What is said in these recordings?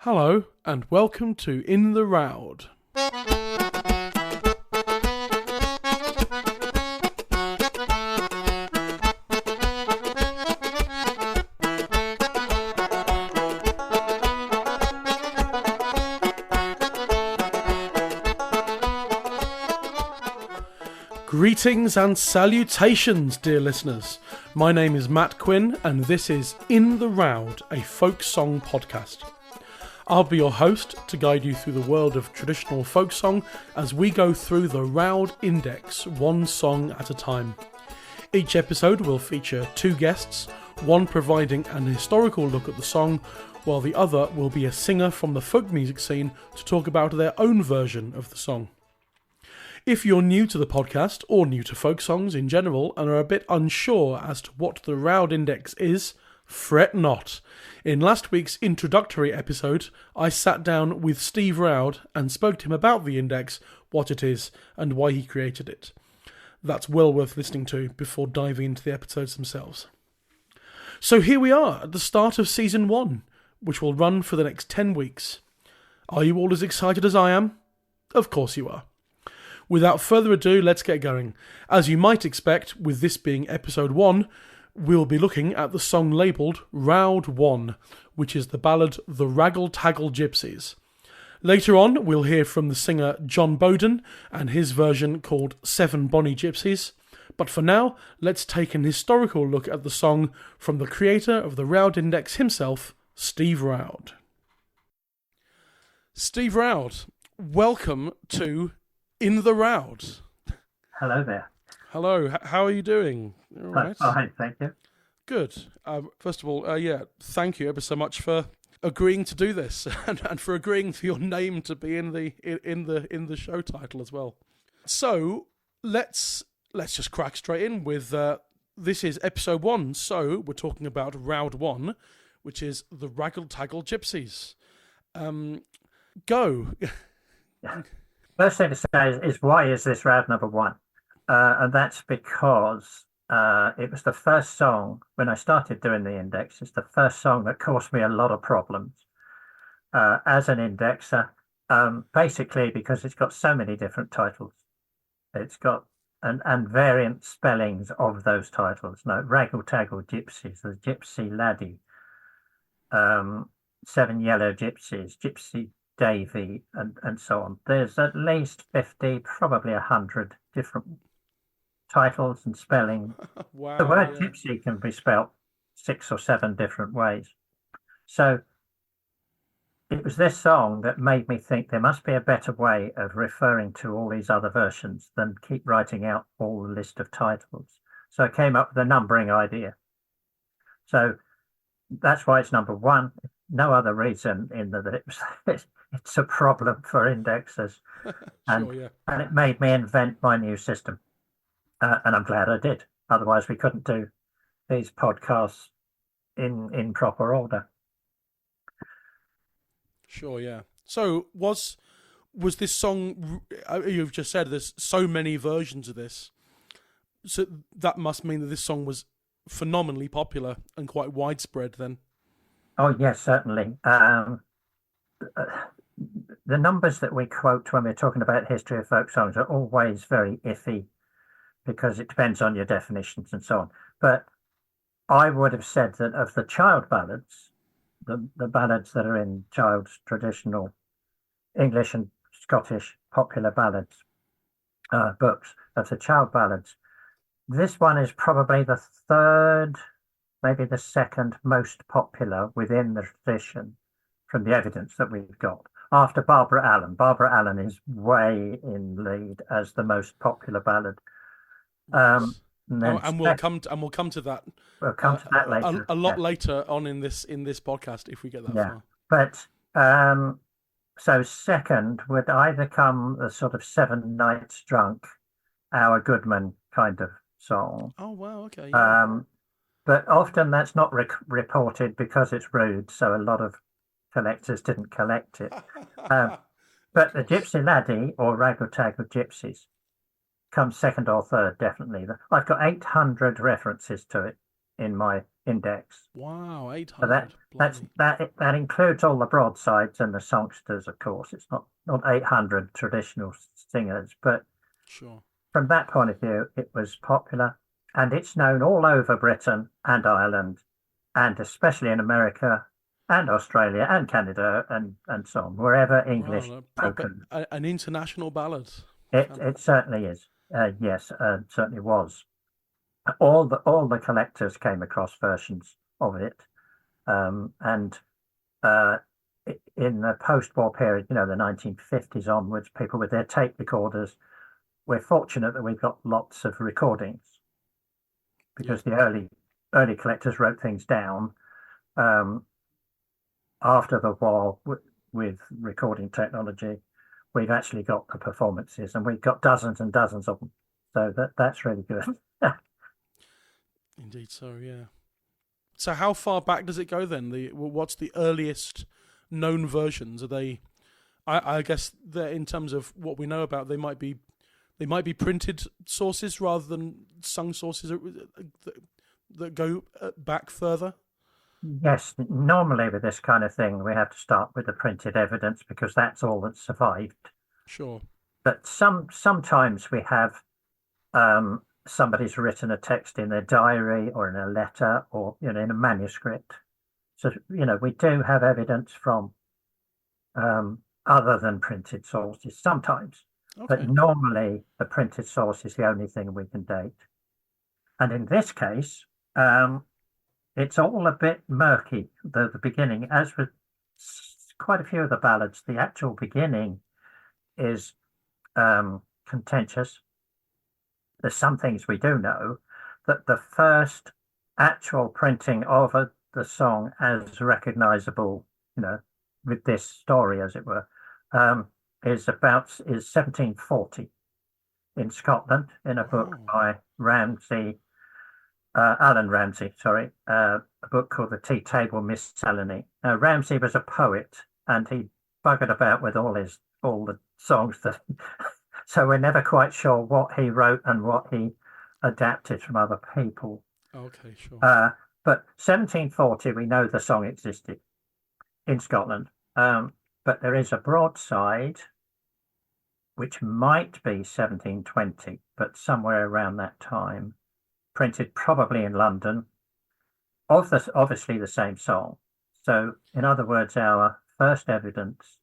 Hello, and welcome to In the Roud. Greetings and salutations, dear listeners. My name is Matt Quinn, and this is In the Roud, a folk song podcast. I'll be your host to guide you through the world of traditional folk song as we go through the Roud Index, one song at a time. Each episode will feature two guests, one providing an historical look at the song, while the other will be a singer from the folk music scene to talk about their own version of the song. If you're new to the podcast, or new to folk songs in general, and are a bit unsure as to what the Roud Index is, fret not. In last week's introductory episode, I sat down with Steve Roud and spoke to him about the index, what it is, and why he created it. That's well worth listening to before diving into the episodes themselves. So here we are at the start of Season 1, which will run for the next 10 weeks. Are you all as excited as I am? Of course you are. Without further ado, let's get going. As you might expect, with this being episode 1, we'll be looking at the song labelled Roud 1, which is the ballad The Raggle Taggle Gypsies. Later on, we'll hear from the singer Jon Boden and his version called Seven Bonny Gypsies. But for now, let's take an historical look at the song from the creator of the Roud Index himself, Steve Roud. Steve Roud, welcome to In the Roud. Hello there. Hello, how are you doing? All right. Fine, thank you. Good. First of all, thank you ever so much for agreeing to do this and for agreeing for your name to be in the show title as well. So let's just crack straight in with this is episode 1. So we're talking about Roud 1, which is the Raggle Taggle Gypsies. Go. First thing to say is why is this Roud number 1? And that's because it was the first song, when I started doing the index, it's the first song that caused me a lot of problems as an indexer, basically because it's got so many different titles. It's got and variant spellings of those titles. No, Raggle Taggle Gypsies, the Gypsy Laddie, Seven Yellow Gypsies, Gypsy Davy, and so on. There's at least 50, probably 100 different titles and spelling. Wow, the word gypsy can be spelt 6 or 7 different ways. So it was this song that made me think there must be a better way of referring to all these other versions than keep writing out all the list of titles. So I came up with a numbering idea. So that's why it's number 1. No other reason in that it was it's a problem for indexers. And, sure, yeah. And it made me invent my new system. And I'm glad I did. Otherwise, we couldn't do these podcasts in proper order. Sure, yeah. So was this song? You've just said there's so many versions of this, so that must mean that this song was phenomenally popular and quite widespread. Then. Oh yes, certainly. The numbers that we quote when we're talking about history of folk songs are always very iffy, because it depends on your definitions and so on. But I would have said that of the child ballads, the ballads that are in child's traditional English and Scottish popular ballads books, of the child ballads, this one is probably the third, maybe the second most popular within the tradition from the evidence that we've got. After Barbara Allen. Barbara Allen is way in lead as the most popular ballad. And we'll come to that. We'll come to that later. A lot later on in this podcast, if we get that far. But so second would either come the sort of Seven Nights Drunk, Our Goodman kind of song. Oh wow, okay. Yeah. But often that's not reported because it's rude, so a lot of collectors didn't collect it. But the Gypsy Laddie or Raggle Taggle Gypsies comes second or third, definitely. I've got 800 references to it in my index. Wow, So 800. that includes all the broadsides and the songsters, of course. It's not 800 traditional singers, but Sure. from that point of view, it was popular, and it's known all over Britain and Ireland, and especially in America and Australia and Canada and so on, wherever English Wow, spoken. an international ballad. It certainly is. Yes, certainly was. All the collectors came across versions of it, and uh, in the post-war period, the 1950s onwards, people with their tape recorders, we're fortunate that we've got lots of recordings because the early collectors wrote things down. After the war, with recording technology, we've actually got the performances, and we've got dozens and dozens of them. So that's really good. Indeed, so yeah. So how far back does it go then? What's the earliest known versions? Are they? I guess that in terms of what we know about, they might be printed sources rather than sung sources that go back further. Yes, normally with this kind of thing, we have to start with the printed evidence because that's all that survived. Sure. But sometimes we have somebody's written a text in their diary or in a letter or in a manuscript. So we do have evidence from other than printed sources sometimes, but normally the printed source is the only thing we can date. And in this case, it's all a bit murky, the beginning. As with quite a few of the ballads, the actual beginning is contentious. There's some things we do know, that the first actual printing of the song as recognizable, with this story, as it were, is 1740 in Scotland in a book by Alan Ramsay, sorry, a book called The Tea Table Miscellany. Now, Ramsay was a poet, and he buggered about with all the songs that, so we're never quite sure what he wrote and what he adapted from other people. Okay, sure. But 1740, we know the song existed in Scotland, but there is a broadside which might be 1720, but somewhere around that time, printed probably in London, obviously the same song. So, in other words, our first evidence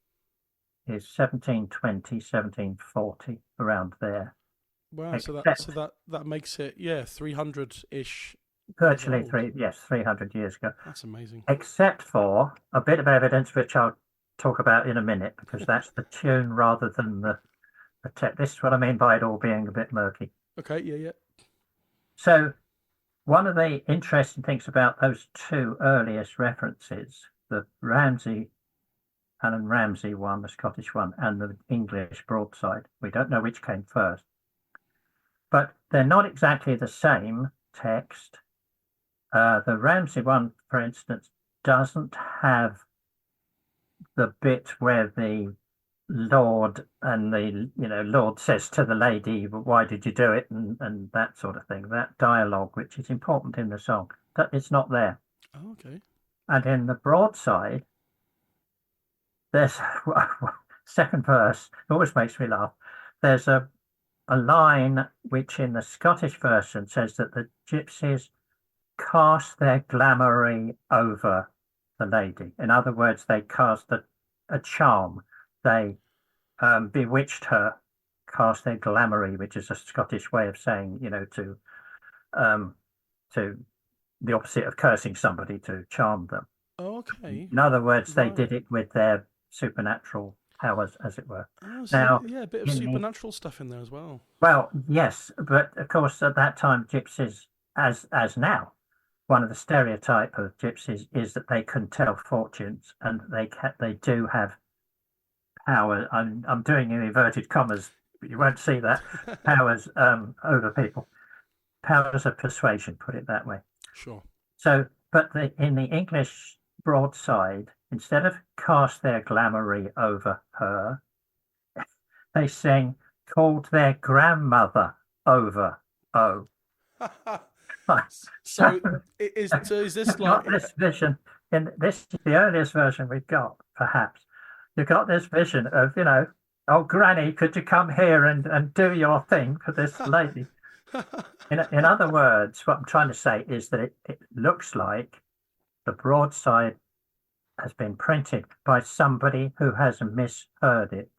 is 1720, 1740, around there. Wow, so that makes it 300-ish. Virtually 300 years ago. That's amazing. Except for a bit of evidence which I'll talk about in a minute, because that's the tune rather than the text. This is what I mean by it all being a bit murky. Okay, yeah. So one of the interesting things about those two earliest references, the Alan Ramsay one, the Scottish one, and the English broadside, we don't know which came first, but they're not exactly the same text. The Ramsay one, for instance, doesn't have the bit where the Lord and the Lord says to the lady, "Why did you do it?" and that sort of thing. That dialogue, which is important in the song, it's not there. Oh, okay. And in the broadside, there's second verse. It always makes me laugh. There's a line which in the Scottish version says that the gypsies cast their glamoury over the lady. In other words, they cast a charm. They bewitched her, cast their glamoury, which is a Scottish way of saying, to the opposite of cursing somebody, to charm them. Okay. In other words, they did it with their supernatural powers, as it were. Oh, so now, a bit of supernatural stuff in there as well. Well, yes, but of course at that time, gypsies, as now, one of the stereotype of gypsies is that they can tell fortunes, and they do have power. I'm doing in inverted commas, but you won't see that. Powers over people, powers of persuasion, put it that way. Sure. So, but in the English broadside, instead of cast their glamoury over her, they sing called their grandmother over. Oh, So is this You've like got this vision, and this is the earliest version we've got, perhaps. You've got this vision of, oh, Granny, could you come here and do your thing for this lady? In other words, what I'm trying to say is that it looks like the broadside has been printed by somebody who has misheard it.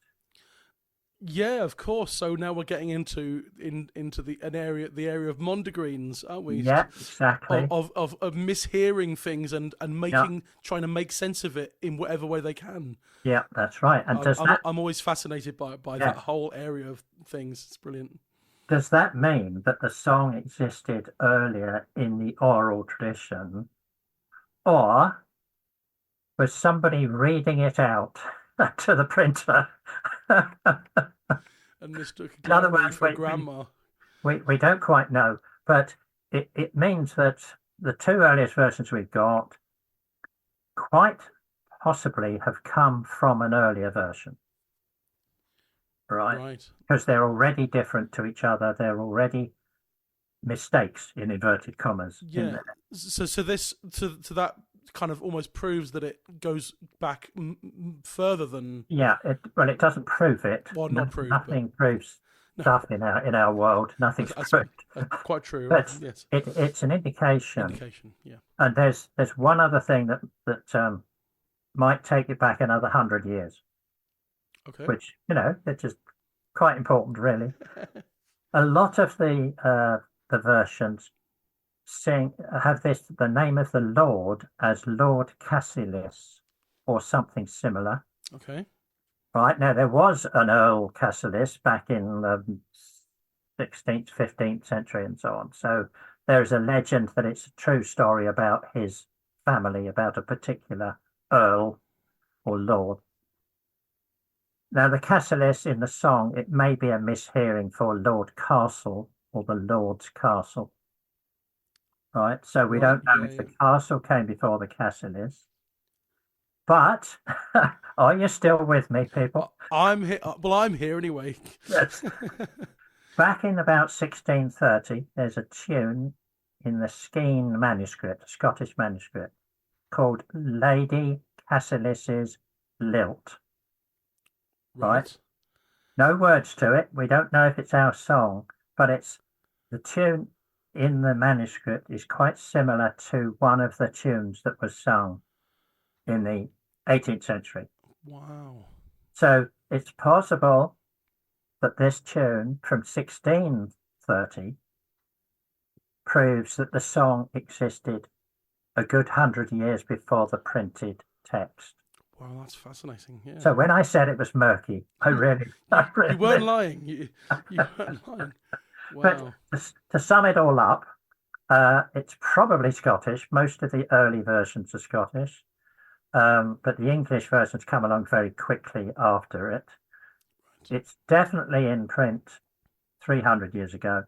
Yeah, of course. So now we're getting into the area of mondegreens, aren't we? Yeah, exactly. Of mishearing things and trying to make sense of it in whatever way they can. Yeah, that's right. And I'm always fascinated by that whole area of things. It's brilliant. Does that mean that the song existed earlier in the oral tradition, or was somebody reading it out to the printer? And Mr. In other words, for grandma. We don't quite know, but it means that the two earliest versions we've got quite possibly have come from an earlier version. Right. Because they're already different to each other. They're already mistakes in inverted commas. Yeah. So that kind of almost proves that it goes back further than. Yeah. It doesn't prove it. Well, nothing proves stuff in our world. Nothing's proved. Quite true. But yes. It's an indication. Yeah. And there's one other thing that might take it back another 100 years. Okay. Which, it's just quite important, really. A lot of the versions have the name of the Lord as Lord Cassilis or something similar. Okay. Right. Now, there was an Earl Cassilis back in the 16th, 15th century and so on. So there's a legend that it's a true story about his family, about a particular Earl or Lord. Now, the Cassilis in the song, it may be a mishearing for Lord Castle or the Lord's Castle. Right, so we don't know if the castle came before the Cassilis. But are you still with me, people? I'm here. Well, I'm here anyway. Yes. Back in about 1630, there's a tune in the Skene manuscript, a Scottish manuscript, called Lady Cassilis's Lilt. Right? No words to it. We don't know if it's our song, but it's the tune in the manuscript is quite similar to one of the tunes that was sung in the 18th century. Wow. So it's possible that this tune from 1630 proves that the song existed a good 100 years before the printed text. Wow, that's fascinating. Yeah. So when I said it was murky, I really you weren't lying. You weren't lying. Wow. But to sum it all up, it's probably Scottish. Most of the early versions are Scottish, but the English versions come along very quickly after it. Right. It's definitely in print 300 years ago,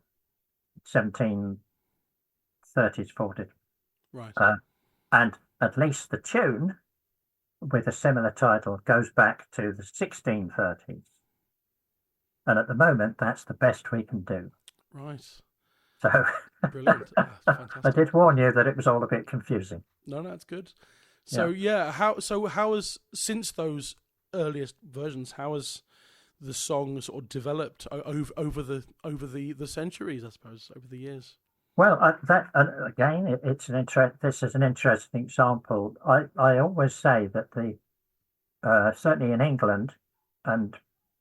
1730s, 40s. Right. And at least the tune with a similar title goes back to the 1630s. And at the moment, that's the best we can do. Right. So brilliant. Fantastic. I did warn you that it was all a bit confusing. No, that's good. So how has, since those earliest versions, how has the song sort of developed over the centuries, I suppose, over the years? Well, again, this is an interesting example. I always say that certainly in England and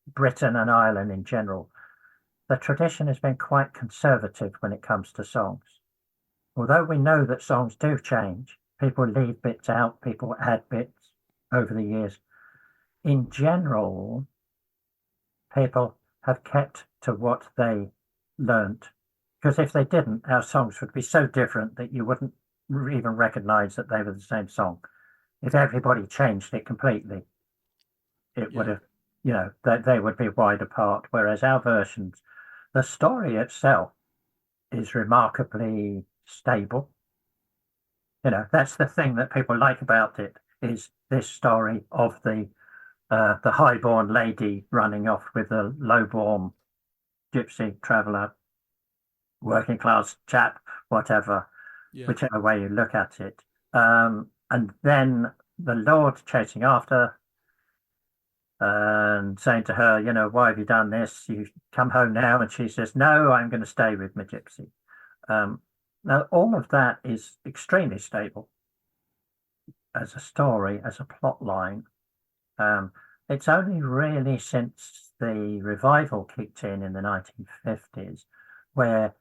Britain and Ireland in general, the tradition has been quite conservative when it comes to songs. Although we know that songs do change, people leave bits out, people add bits over the years. In general, people have kept to what they learnt. Because if they didn't, our songs would be so different that you wouldn't even recognize that they were the same song. If everybody changed it completely, it would have, they would be wide apart. Whereas our versions, the story itself is remarkably stable. That's the thing that people like about it, is this story of the highborn lady running off with a lowborn gypsy traveller, working class chap whatever, Yeah. whichever way you look at it. And then the Lord chasing after and saying to her, you know, why have you done this? You come home now. And she says, no, I'm going to stay with my gypsy. Now, all of that is extremely stable as a story, as a plot line. It's only really since the revival kicked in the 1950s where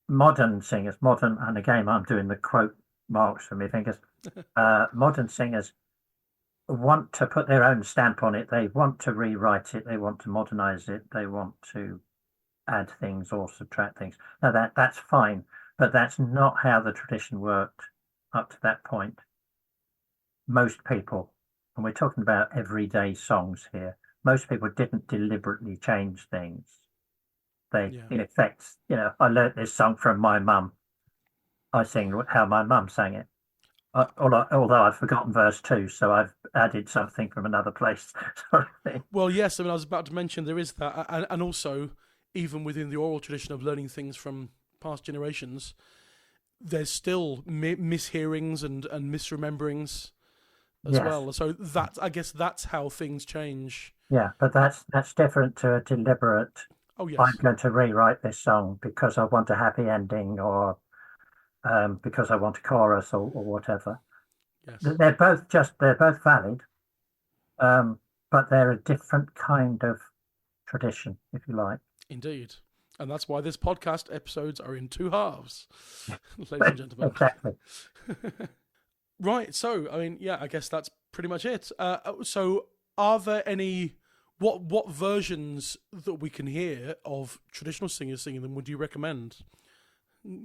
modern singers, and again, I'm doing the quote marks for my fingers, modern singers want to put their own stamp on it. They want to rewrite it. They want to modernize it. They want to add things or subtract things. Now that's fine, but that's not how the tradition worked up to that point. Most people, and we're talking about everyday songs here, most people didn't deliberately change things. They, in effect, you know, I learnt this song from my mum. I sing how my mum sang it. Although I've forgotten verse 2, so I've added something from another place. Sort of thing. Well, yes, I mean, I was about to mention there is that, and also, even within the oral tradition of learning things from past generations, there's still mishearings and misrememberings as well. So that, I guess, that's how things change. Yeah, but that's different to a deliberate. Oh yes, I'm going to rewrite this song because I want a happy ending, or because I want a chorus, or whatever. yes, They're both valid, but they're a different kind of tradition, if you like. indeed. And that's why this podcast episodes are in two halves, ladies and gentlemen. Exactly. Right. So, I mean, yeah, I guess that's pretty much it. So, are there any what versions that we can hear of traditional singers singing them would you recommend?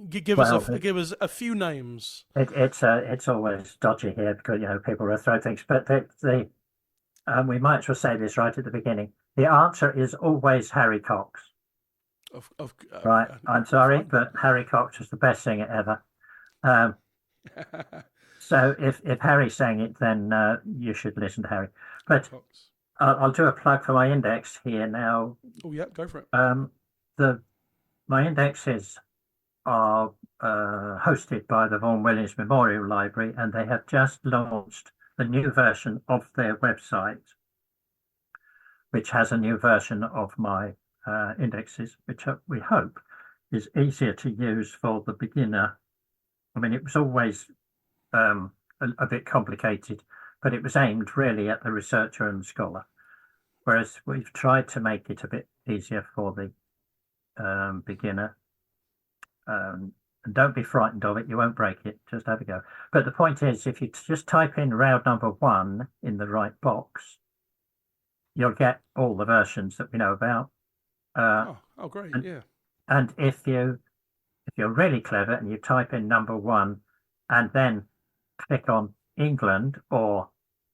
Give us a few names. It's always dodgy here because, you know, people will throw things, but we might as well say this right at the beginning. The answer is always Harry Cox. Right. I'm sorry, but Harry Cox is the best singer ever. So if Harry sang it, then you should listen to Harry. But I'll do a plug for my index here now. Oh yeah, go for it. My indexes are hosted by the Vaughan Williams Memorial Library, and they have just launched the new version of their website, which has a new version of my indexes, which we hope is easier to use for the beginner. I mean, it was always a bit complicated, but it was aimed really at the researcher and the scholar, whereas we've tried to make it a bit easier for the beginner. And don't be frightened of it, you won't break it, just have a go. But the point is, if you just type in Roud number 1 in the right box, you'll get all the versions that we know about. Great, yeah. And if you're really clever and you type in number 1 and then click on England or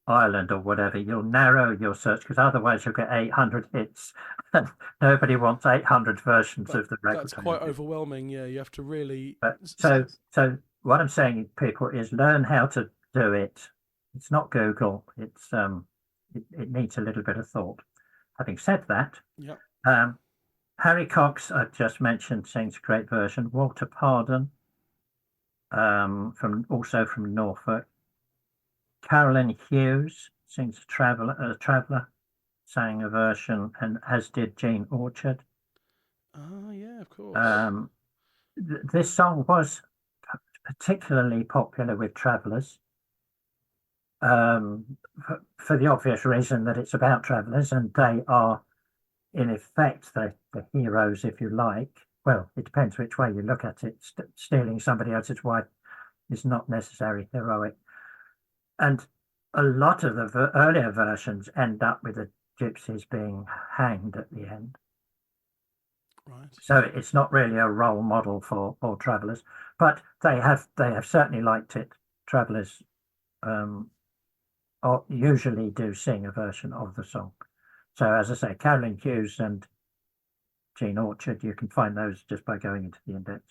Ireland or whatever, you'll narrow your search, because otherwise you'll get 800 hits. And nobody wants 800 versions of the record. That's quite overwhelming. Yeah, you have to really. So what I'm saying, people, is learn how to do it. It's not Google. It's it needs a little bit of thought. Having said that, Harry Cox, I've just mentioned, sings a great version. Walter Pardon, from Norfolk. Carolyn Hughes sings Traveller, sang a version, and as did Jean Orchard. Oh, yeah, of course. This song was particularly popular with travellers, for the obvious reason that it's about travellers, and they are, in effect, the heroes, if you like. Well, it depends which way you look at it. Stealing somebody else's wife is not necessarily heroic. And a lot of the earlier versions end up with the gypsies being hanged at the end. Right. So it's not really a role model for travellers, but they have certainly liked it. Travellers usually do sing a version of the song. So as I say, Carolyn Hughes and Jean Orchard, you can find those just by going into the index.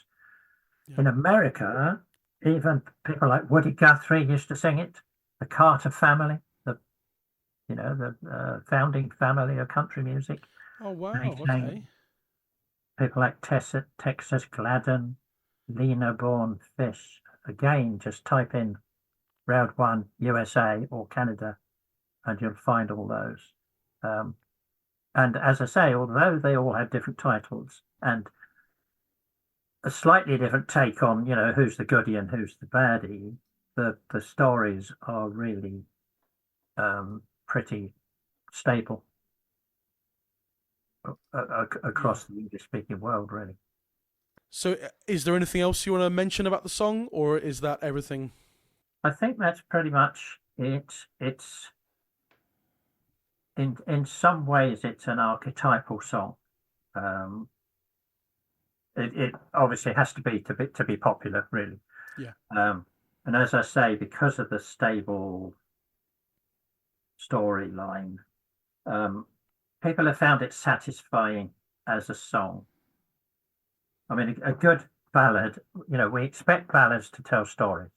Yeah. In America, even people like Woody Guthrie used to sing it. The Carter family, the founding family of country music. Oh wow! Okay. People like Texas Gladden, Lena-born fish. Again, just type in Round 1 USA or Canada and you'll find all those. And as I say, although they all have different titles and a slightly different take on, who's the goodie and who's the baddie, the stories are really pretty stable across the English-speaking world, really. So is there anything else you want to mention about the song, or is that everything? I think that's pretty much it. It's in some ways it's an archetypal song. It obviously has to be popular, really. Yeah. And as I say, because of the stable storyline, people have found it satisfying as a song. I mean, a good ballad, we expect ballads to tell stories.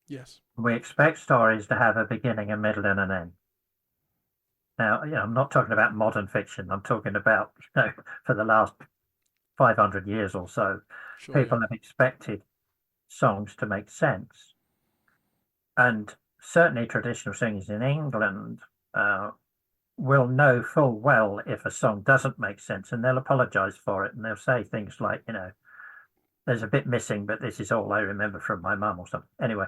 Yes. We expect stories to have a beginning, a middle, and an end. Now, I'm not talking about modern fiction. I'm talking about, for the last 500 years or so, Sure, people have expected songs to make sense. And certainly traditional singers in England will know full well if a song doesn't make sense, and they'll apologize for it. And they'll say things like, there's a bit missing, but this is all I remember from my mum or something. Anyway,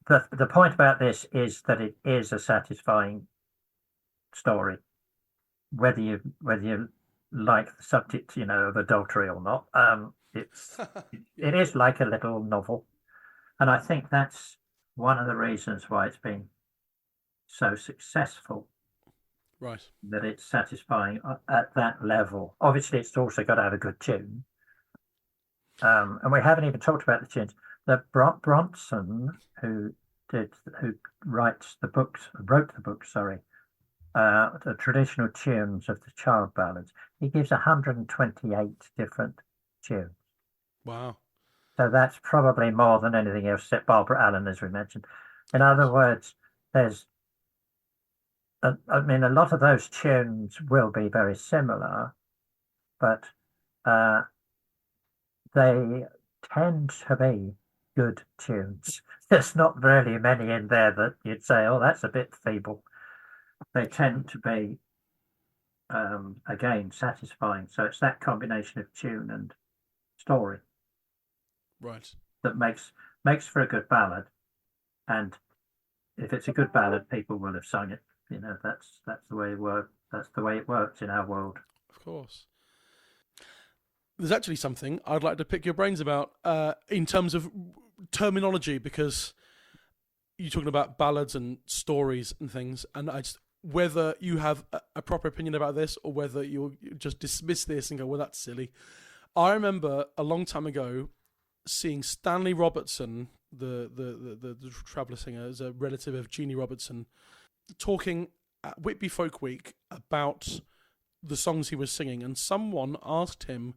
the point about this is that it is a satisfying story, whether you like the subject, of adultery or not. It is like a little novel, and I think that's one of the reasons why it's been so successful. Right. That it's satisfying at that level. Obviously, it's also got to have a good tune. And we haven't even talked about the tunes. The Bronson, who wrote the books, the traditional tunes of the child ballads, he gives 128 different tunes. Wow. So that's probably more than anything else except Barbara Allen, as we mentioned. In other words, there's a lot of those tunes will be very similar, but they tend to be good tunes. There's not really many in there that you'd say, oh, that's a bit feeble. They tend to be, again, satisfying. So it's that combination of tune and story, right, that makes for a good ballad. And if it's a good ballad, people will have sung it. That's the way it works. That's the way it works in our world. Of course. There's actually something I'd like to pick your brains about in terms of terminology, because you're talking about ballads and stories and things, and whether you have a proper opinion about this or whether you just dismiss this and go, well, that's silly. I remember a long time ago seeing Stanley Robertson, the traveller singer, as a relative of Jeannie Robertson, talking at Whitby Folk Week about the songs he was singing, and someone asked him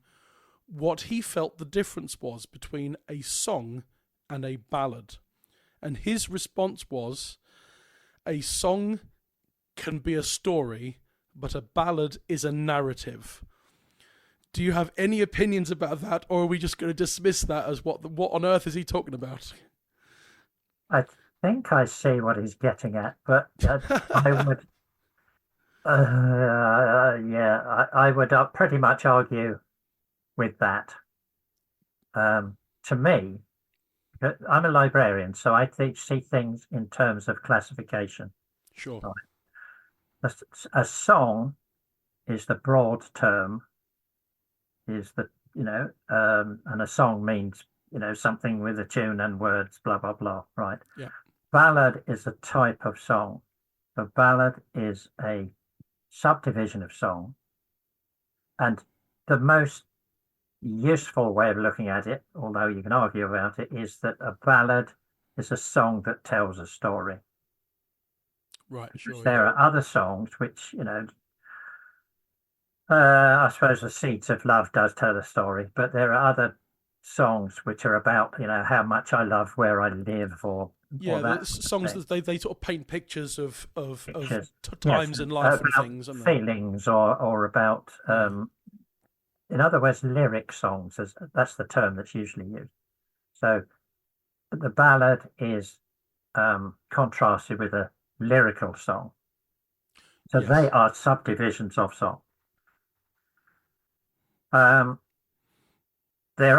what he felt the difference was between a song and a ballad. And his response was, a song can be a story, but a ballad is a narrative. Do you have any opinions about that, or are we just going to dismiss that as what on earth is he talking about? I think I see what he's getting at, but I would, I would pretty much argue with that. To me, I'm a librarian, so I see things in terms of classification. Sure. Right. A song is the broad term, and a song means, something with a tune and words, blah, blah, blah, right? Yeah. Ballad is a type of song. A ballad is a subdivision of song. And the most useful way of looking at it, although you can argue about it, is that a ballad is a song that tells a story. Right, sure. There are other songs which, I suppose The Seeds of Love does tell a story, but there are other songs which are about, how much I love where I live, or the songs that they sort of paint pictures of pictures. times in life and things, feelings, or about in other words, lyric songs, that's the term that's usually used. So the ballad is contrasted with a lyrical song. So Yes. they are subdivisions of song. There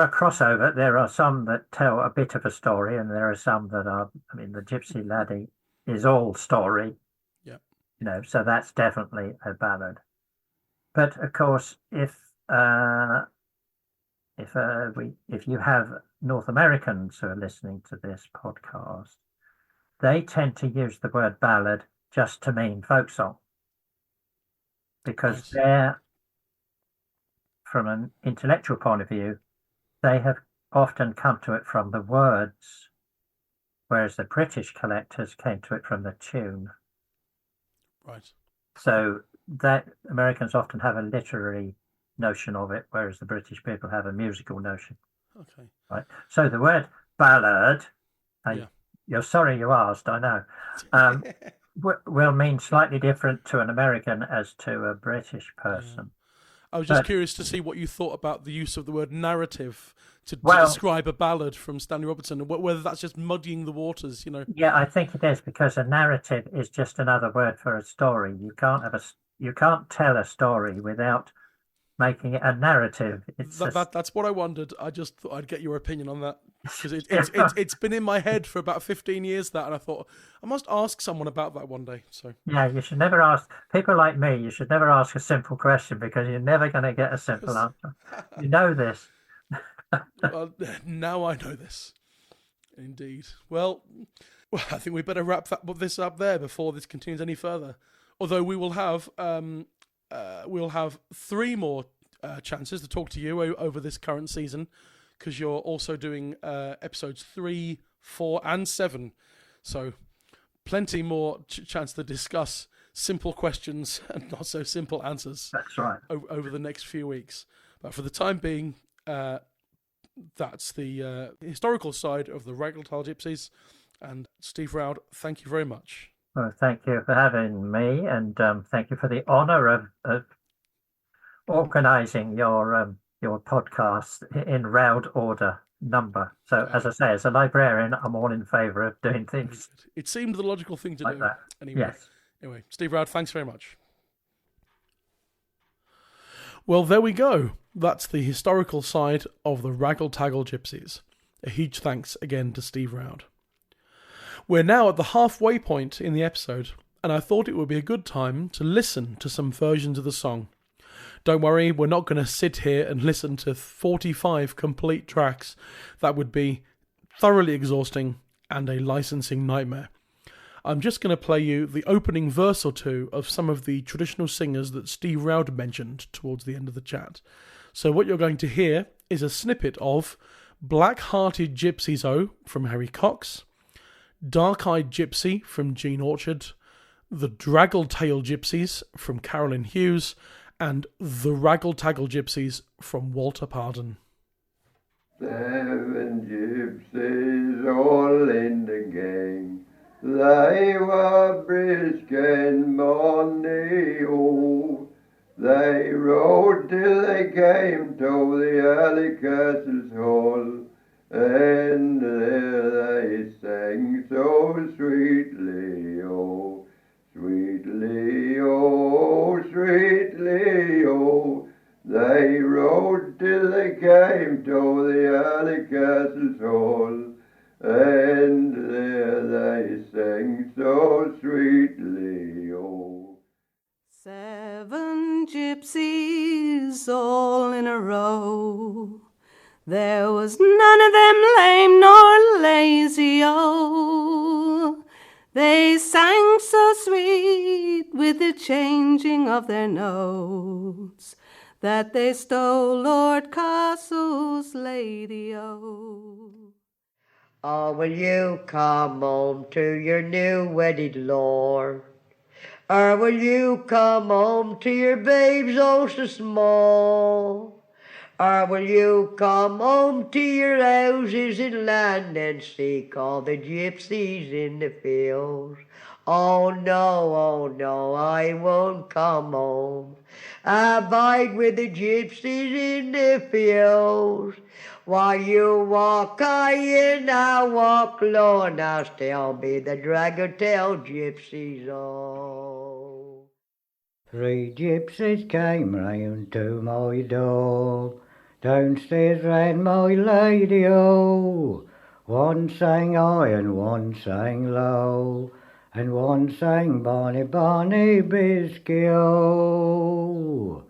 are crossover. There are some that tell a bit of a story, and there are some that are, I mean, the Gypsy Laddie is all story. Yeah. So that's definitely a ballad. But of course, if you have North Americans who are listening to this podcast, they tend to use the word ballad just to mean folk song, because they're, from an intellectual point of view, they have often come to it from the words, whereas the British collectors came to it from the tune. Right. So that Americans often have a literary notion of it, whereas the British people have a musical notion. Okay. Right. So the word ballad, you're sorry you asked, I know, will mean slightly different to an American as to a British person. I was just curious to see what you thought about the use of the word narrative to describe a ballad from Stanley Robertson, and whether that's just muddying the waters, Yeah, I think it is, because a narrative is just another word for a story. You can't tell a story without making it a narrative. That's what I wondered. I just thought I'd get your opinion on that, because it's been in my head for about 15 years, that, and I thought I must ask someone about that one day. So yeah, you should never ask people like me. You should never ask a simple question, because you're never going to get a simple answer. You know this. Well, now I know this. Indeed. Well, I think we better wrap this up there before this continues any further. Although we will have we'll have 3 more chances to talk to you over this current season, because you're also doing episodes 3, 4, and 7. So plenty more chance to discuss simple questions and not so simple answers. That's right. Over the next few weeks. But for the time being, that's the historical side of the Raggle Taggle Gypsies. And Steve Roud, thank you very much. Well, thank you for having me, and thank you for the honour of organising your podcast in Roud order number. So, as I say, as a librarian, I'm all in favour of doing things. It seemed the logical thing to do. That. Anyway. Yes. Anyway, Steve Roud, thanks very much. Well, there we go. That's the historical side of the Raggle Taggle Gypsies. A huge thanks again to Steve Roud. We're now at the halfway point in the episode, and I thought it would be a good time to listen to some versions of the song. Don't worry, we're not going to sit here and listen to 45 complete tracks. That would be thoroughly exhausting and a licensing nightmare. I'm just going to play you the opening verse or two of some of the traditional singers that Steve Roud mentioned towards the end of the chat. So what you're going to hear is a snippet of Black-Hearted Gypsies O from Harry Cox, Dark-Eyed Gypsy from Gene Orchard, the Raggle Taggle Gypsies from Carolyn Hughes, and the Raggle Taggle Gypsies from Walter Pardon. 7 gypsies all in the gang, they were brisk and bonny, oh. They rode till they came to the early castle's hall, and there they sang so sweetly, oh, sweetly, oh, sweetly, oh. They rode till they came to the early castle's hall, and there they sang so sweetly, oh. 7 gypsies all in a row, there was none of them lame nor lazy, oh. They sang so sweet with the changing of their notes, that they stole Lord Castle's lady, oh. Oh, will you come home to your new wedded lord? Or will you come home to your babes oh so small? Or will you come home to your houses in land and seek all the gypsies in the fields? Oh no, I won't come home. I bide with the gypsies in the fields. While you walk high and I walk low, and I'll still be the Raggle Taggle Gypsies O. 3 gypsies came round to my door, downstairs ran my lady O. One sang high and one sang low, and one sang Bonnie, Bonnie Biscuit O.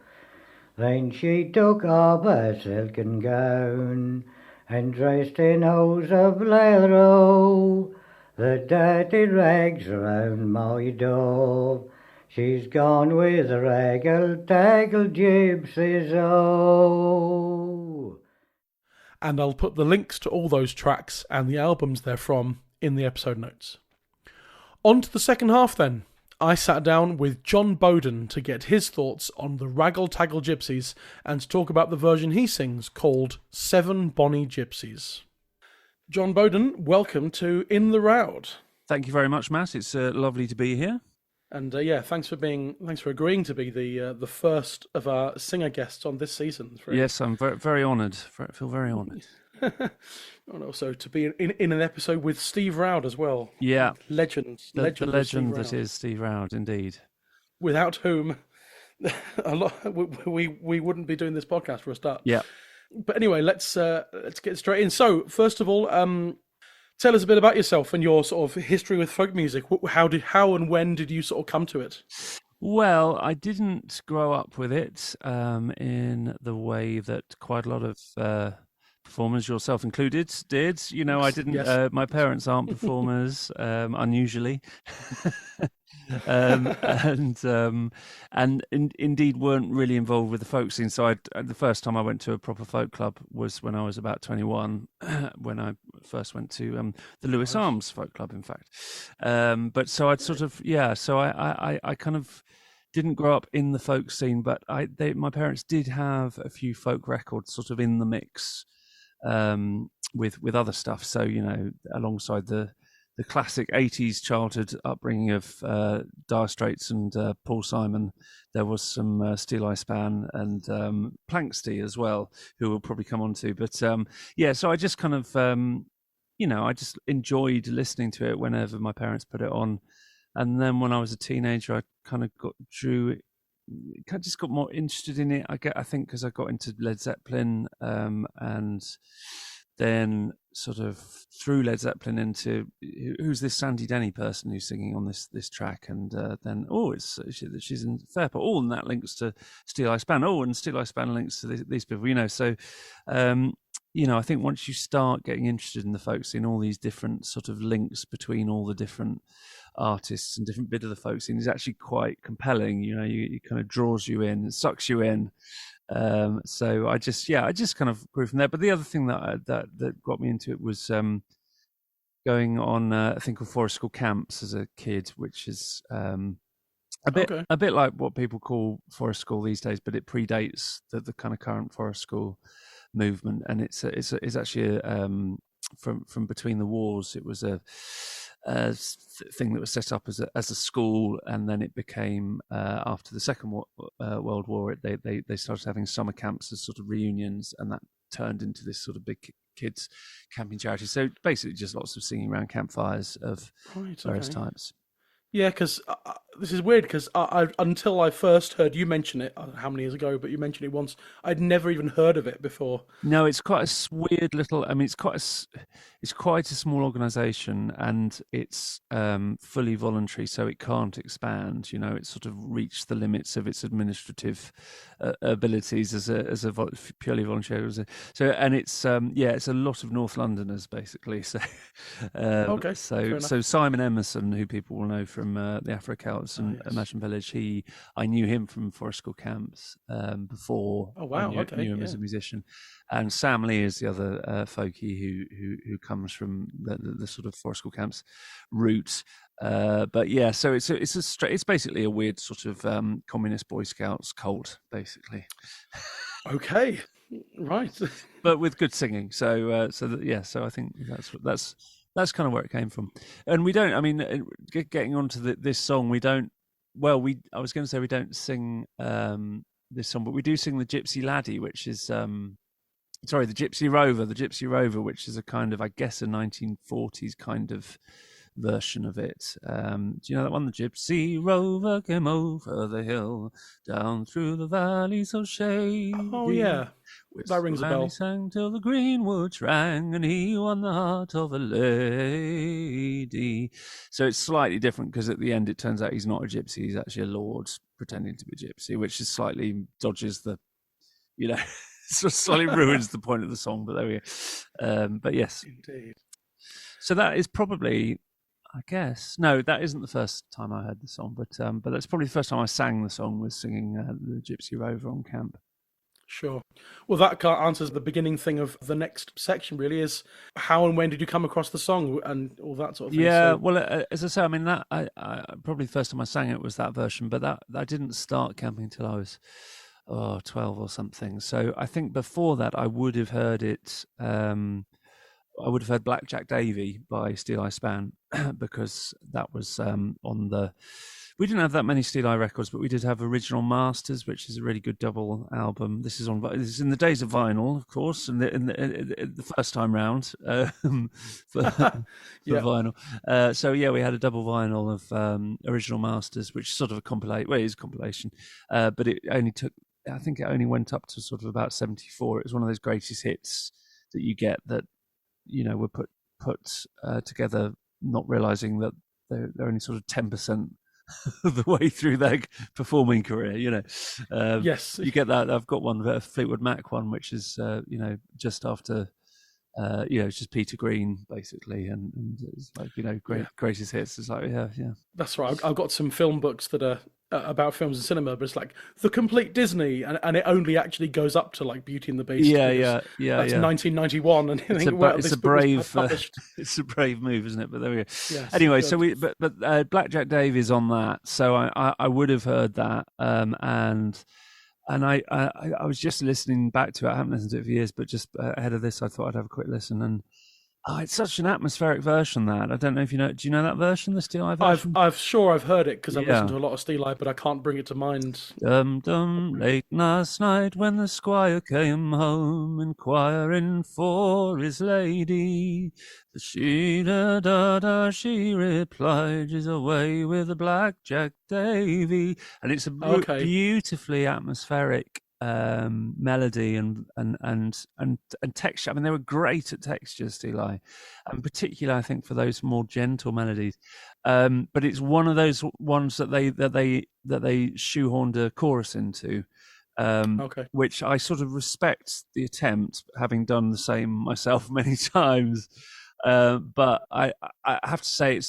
Then she took off her silken gown, and dressed in hose of leather O. The dirty rags around my door, she's gone with the Raggle Taggle Gypsies O. And I'll put the links to all those tracks and the albums they're from in the episode notes. On to the second half then. I sat down with Jon Boden to get his thoughts on the Raggle Taggle Gypsies and to talk about the version he sings called 7 Bonnie Gypsies. Jon Boden, welcome to In the Roud. Thank you very much, Matt. It's lovely to be here. And thanks for agreeing to be the first of our singer guests on this season. Yes, I'm very honoured. I feel very honoured. And also to be in an episode with Steve Roud as well. Yeah, the legend that is Steve Roud, indeed. Without whom, we wouldn't be doing this podcast for a start. Yeah. But anyway, let's get straight in. So first of all, tell us a bit about yourself and your sort of history with folk music. How and when did you sort of come to it? Well, I didn't grow up with it in the way that quite a lot of performers, yourself included, did. You know, I didn't. Yes. My parents aren't performers, unusually, and indeed weren't really involved with the folk scene. So the first time I went to a proper folk club was when I was about 21, when I first went to the Lewis Arms Folk Club, in fact. But so I'd sort of so I kind of didn't grow up in the folk scene, but my parents did have a few folk records sort of in the mix. With other stuff, so you know, alongside the classic 80s childhood upbringing of Dire Straits and Paul Simon, there was some Steel Eye Span and Planksty as well, who we'll probably come on to. But so I just kind of I just enjoyed listening to it whenever my parents put it on, and then when I was a teenager, I kind of just got more interested in it. I think because I got into Led Zeppelin, and then sort of through Led Zeppelin into who's this Sandy Denny person who's singing on this track, and then she's in Fairport. And that links to Steel Eye Span. And Steel Eye Span links to these people. You know, so I think once you start getting interested in the folk scene, all these different sort of links between all the different artists and different bit of the folk scene is actually quite compelling. You know, it kind of draws you in, it sucks you in. So I just kind of grew from there. But the other thing that got me into it was going on a thing called forest school camps as a kid, which is a bit like what people call forest school these days, but it predates the kind of current forest school movement. And it's actually from between the wars. It was a thing that was set up as a school, and then it became after the Second World War. They started having summer camps as sort of reunions, and that turned into this sort of big kids camping charity. So basically, just lots of singing around campfires of various types. Yeah, because this is weird, because I until I first heard you mention it, how many years ago, but you mentioned it once, I'd never even heard of it before. No, it's quite a weird little, I mean, it's quite a small organisation, and it's fully voluntary, so it can't expand. You know, it's sort of reached the limits of its administrative abilities as a purely voluntary organisation. So, and it's it's a lot of North Londoners basically. So, so Simon Emerson, who people will know from the Afro Celts and Imagine Village, I knew him from forest school camps before. Oh wow! I knew him as a musician, and Sam Lee is the other folkie who comes from the sort of forest school camps route. But yeah, so it's basically a weird sort of communist Boy Scouts cult, basically. Okay, right. But with good singing. So I think that's that's kind of where it came from. And we don't. I mean, getting onto this song, we don't. Well, I was going to say we don't sing this song, but we do sing the Gypsy Laddie, which is the Gypsy Rover, which is a kind of, I guess, a 1940s kind of version of it. Do you know that one? The Gypsy Rover came over the hill, down through the valley so shady. Oh yeah, that rings a bell. He sang till the greenwoods rang, and he won the heart of a lady. So it's slightly different because at the end it turns out he's not a gypsy; he's actually a lord pretending to be a gypsy, which is slightly dodges the, sort of slightly ruins the point of the song. But there we go. But yes, indeed. So that is probably, I guess, no, that isn't the first time I heard the song, but that's probably the first time I sang the song, was singing the Gypsy Rover on camp. Sure. Well, that answers the beginning thing of the next section, really, is how and when did you come across the song and all that sort of thing? Yeah, well, as I say, I mean, that I probably the first time I sang it was that version, but that I didn't start camping until I was 12 or something. So I think before that I would have heard it. I would have heard Blackjack Davy by Steel Eye Span because that was on the. We didn't have that many Steel Eye records, but we did have Original Masters, which is a really good double album. This is in the days of vinyl, of course, and the first time round for vinyl. So yeah, we had a double vinyl of Original Masters, which is sort of a compilation. Well, it is a compilation, but it only took. I think it only went up to sort of about 74. It was one of those greatest hits that you get that, were put together, not realizing that they're only sort of 10% of the way through their performing career. Yes, you get that. I've got one, a Fleetwood Mac one, which is just after. It's just Peter Green basically, and it's like greatest hits. It's like yeah. That's right. I've got some film books that are about films and cinema, but it's like the complete Disney, and it only actually goes up to like Beauty and the Beast. Yeah. That's 1991, and it's a brave, it's a brave move, isn't it? But there we go. Yes, anyway, so but Blackjack Davy's on that, so I would have heard that, And I was just listening back to it. I haven't listened to it for years, but just ahead of this, I thought I'd have a quick listen. And it's such an atmospheric version, that. I don't know if you know. Do you know that version, the Steel Eye version? I've heard it because I've listened to a lot of Steel Eye, but I can't bring it to mind. Late last night when the squire came home, inquiring for his lady, she replied, "She's away with the Blackjack Davy." And it's a beautifully atmospheric melody and texture. I mean, they were great at texture, Steel Eye, and particularly I think for those more gentle melodies. But it's one of those ones that they shoehorned a chorus into. Which I sort of respect the attempt, having done the same myself many times. But I have to say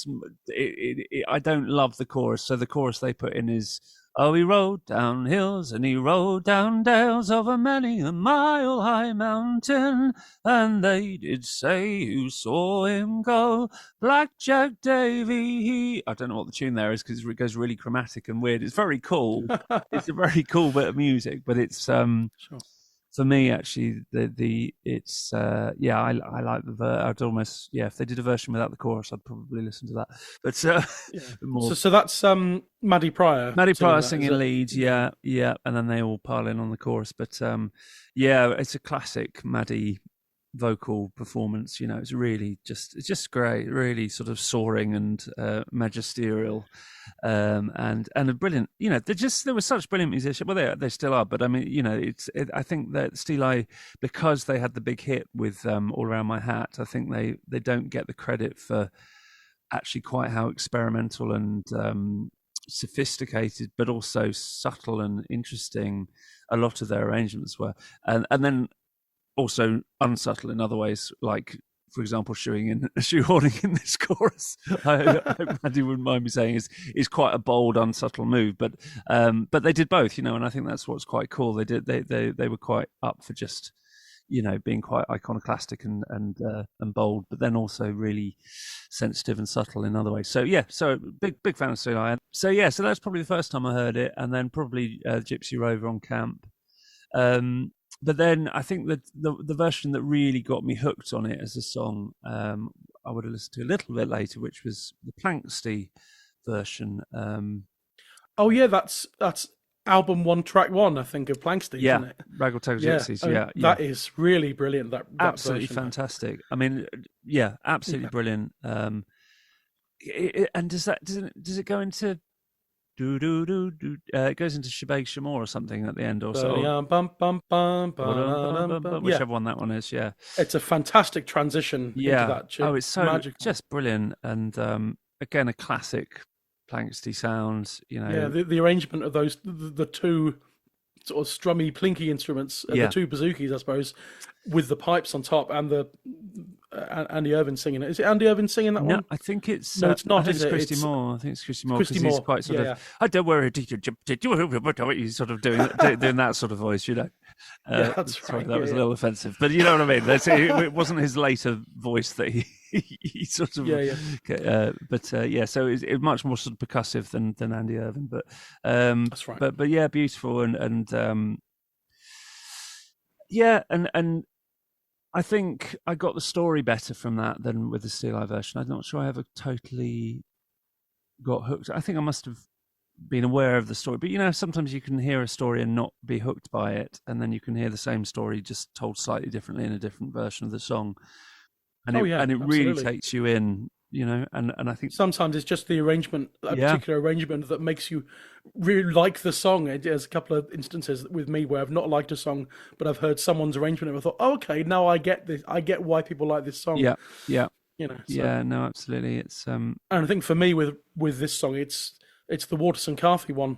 I don't love the chorus. So the chorus they put in is, "Oh, he rode down hills and he rode down dales over many a mile high mountain, and they did say who saw him go, Blackjack Davy." I don't know what the tune there is because it goes really chromatic and weird. It's very cool. It's a very cool bit of music, but it's sure. For me, actually, I like the I'd almost, if they did a version without the chorus, I'd probably listen to that. But more. So that's Maddie Pryor. Maddie Pryor singing leads, yeah, and then they all pile in on the chorus. But it's a classic Maddie vocal performance. It's really it's just great, really sort of soaring and magisterial, and a brilliant. They were such brilliant musicians. Well, they still are. But I mean, I think that Steel Eye, because they had the big hit with All Around My Hat, I think they don't get the credit for actually quite how experimental and sophisticated, but also subtle and interesting a lot of their arrangements were, and then also unsubtle in other ways, like, for example, shoehorning in this chorus. I hope Maddie wouldn't mind me saying is quite a bold, unsubtle move, but they did both, and I think that's what's quite cool. They were quite up for just being quite iconoclastic and bold, but then also really sensitive and subtle in other ways. So big fan of Steel Eye. So that's probably the first time I heard it, and then probably Gypsy Rover on camp. But then I think that the version that really got me hooked on it as a song, I would have listened to a little bit later, which was the Planksty version. Oh yeah, that's album 1, track 1, I think, of Planksty, isn't it? Raggle Taggle Gypsies. Yeah, that is really brilliant. That absolutely version, fantastic. I mean, yeah, absolutely brilliant. And does it go into do do do do? It goes into Shebag Shamor or something at the end, or so. Whichever one that one is. Yeah, it's a fantastic transition. Into that it's so magical. Just brilliant, and again a classic Planksty sound. The arrangement of those the two sort of strummy, plinky instruments, the two bazookies, I suppose, with the pipes on top, and the Andy Irvine singing it. Is it Andy Irvine singing that one? I think it's no, it's not. It's Christy Moore. I think it's Christy Moore because he's quite sort of. I don't worry. He's sort of doing that sort of voice, that's right. That was a little offensive, but you know what I mean. It wasn't his later voice that he sort of. So it's much more sort of percussive than Andy Irvine, but that's right. But yeah, beautiful and and I think I got the story better from that than with the Steel Eye version. I'm not sure I ever totally got hooked. I think I must have been aware of the story, but sometimes you can hear a story and not be hooked by it, and then you can hear the same story just told slightly differently in a different version of the song, and it really takes you in. And I think sometimes it's just the arrangement, particular arrangement, that makes you really like the song. There's a couple of instances with me where I've not liked a song, but I've heard someone's arrangement and I thought, okay, now I get this. I get why people like this song. Yeah. No, absolutely. It's and I think for me with this song, it's the Waterson Carthy one.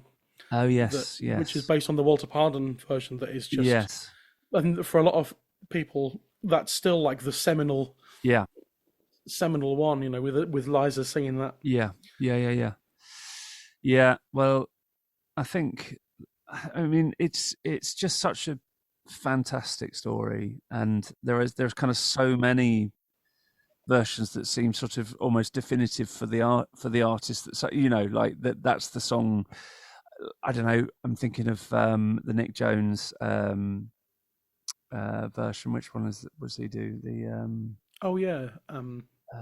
Oh yes, which is based on the Walter Pardon version. That is just and for a lot of people, that's still like the seminal. Yeah. Seminal one, with Liza singing that. Yeah. Well, I think, it's just such a fantastic story, and there's kind of so many versions that seem sort of almost definitive for the artist. That that's the song. I don't know. I'm thinking of the Nick Jones version. Which one was he do? The I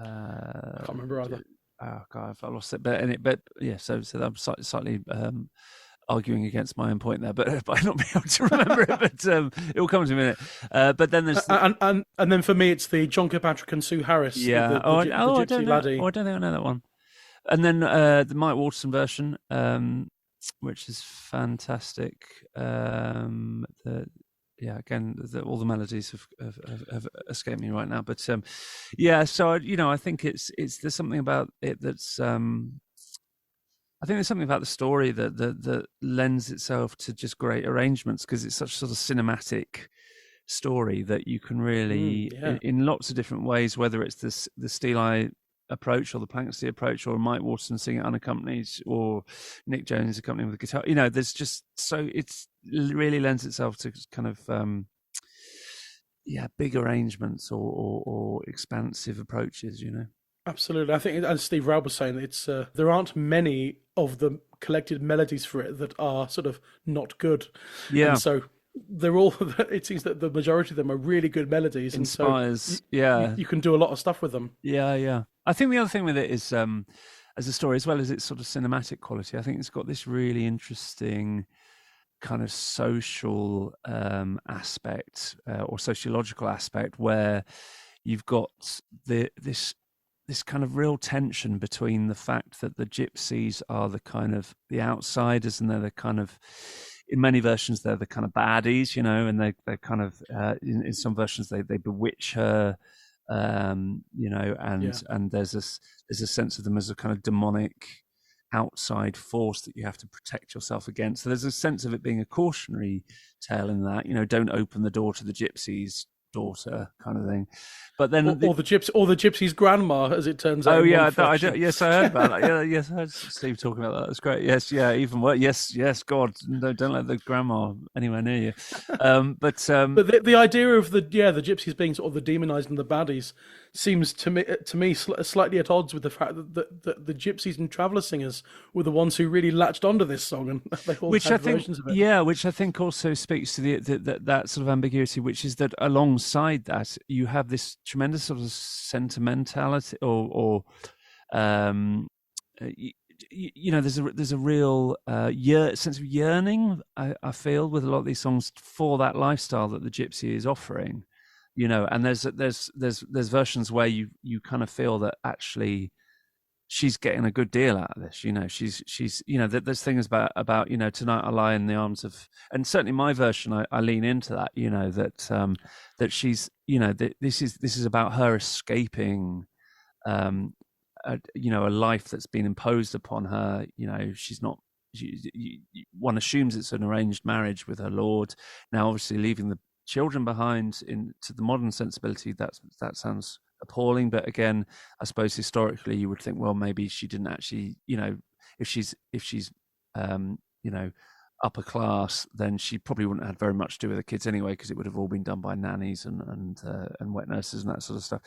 can't remember either. Oh God, I lost it. But yeah. So I'm slightly arguing against my own point there, but by not being able to remember it. But it will come to me in a minute. But then there's and then for me it's the John Kirkpatrick and Sue Harris. Yeah. The Gypsy Laddie. I don't think I know that one. And then the Mike Waterson version, which is fantastic. Again, all the melodies have escaped me right now, but so I think there's something about it that's I think there's something about the story that lends itself to just great arrangements, because it's such sort of cinematic story that you can really in lots of different ways, whether it's the Steel Eye approach or the Planksty approach, or Mike Waterson singing unaccompanied, or Nick Jones accompanying with the guitar. There's just it really lends itself to kind of big arrangements or expansive approaches. Absolutely. I think, as Steve Roud was saying, it's there aren't many of the collected melodies for it that are sort of not good. Yeah. And so they're all. It seems that the majority of them are really good melodies. Inspires. And so you can do a lot of stuff with them. Yeah. I think the other thing with it is, as a story, as well as its sort of cinematic quality, I think it's got this really interesting kind of social aspect or sociological aspect, where you've got this kind of real tension between the fact that the gypsies are the kind of the outsiders, and they're the kind of, in many versions they're the kind of baddies, and they're kind of in some versions they bewitch her, and there's a sense of them as a kind of demonic outside force that you have to protect yourself against. So there's a sense of it being a cautionary tale in that, don't open the door to the gypsies, daughter, kind of thing. But then or the gypsy's grandma, as it turns out. Oh yeah, yes, I heard about that. Yeah, yes, I heard Steve talking about that. That's great. Yes, yeah, even worse. Yes, God, don't let the grandma anywhere near you. But the idea of the gypsies being sort of the demonized and the baddies seems to me slightly at odds with the fact that the gypsies and traveller singers were the ones who really latched onto this song, and they all had versions of it. Yeah, which I think also speaks to that sort of ambiguity, which is that alongside alongside that, you have this tremendous sort of sentimentality, or there's a real sense of yearning, I feel, with a lot of these songs for that lifestyle that the Gypsy is offering, and there's versions where you kind of feel that actually she's getting a good deal out of this. She's there's things about tonight I lie in the arms of, and certainly my version, I lean into that, that she's, that this is about her escaping a life that's been imposed upon her. She's not, one assumes it's an arranged marriage with her lord. Now, obviously, leaving the children behind to the modern sensibility, that sounds appalling. But again, I suppose historically you would think, well, maybe she didn't actually, if she's upper class, then she probably wouldn't have had very much to do with the kids anyway, because it would have all been done by nannies and wet nurses and that sort of stuff.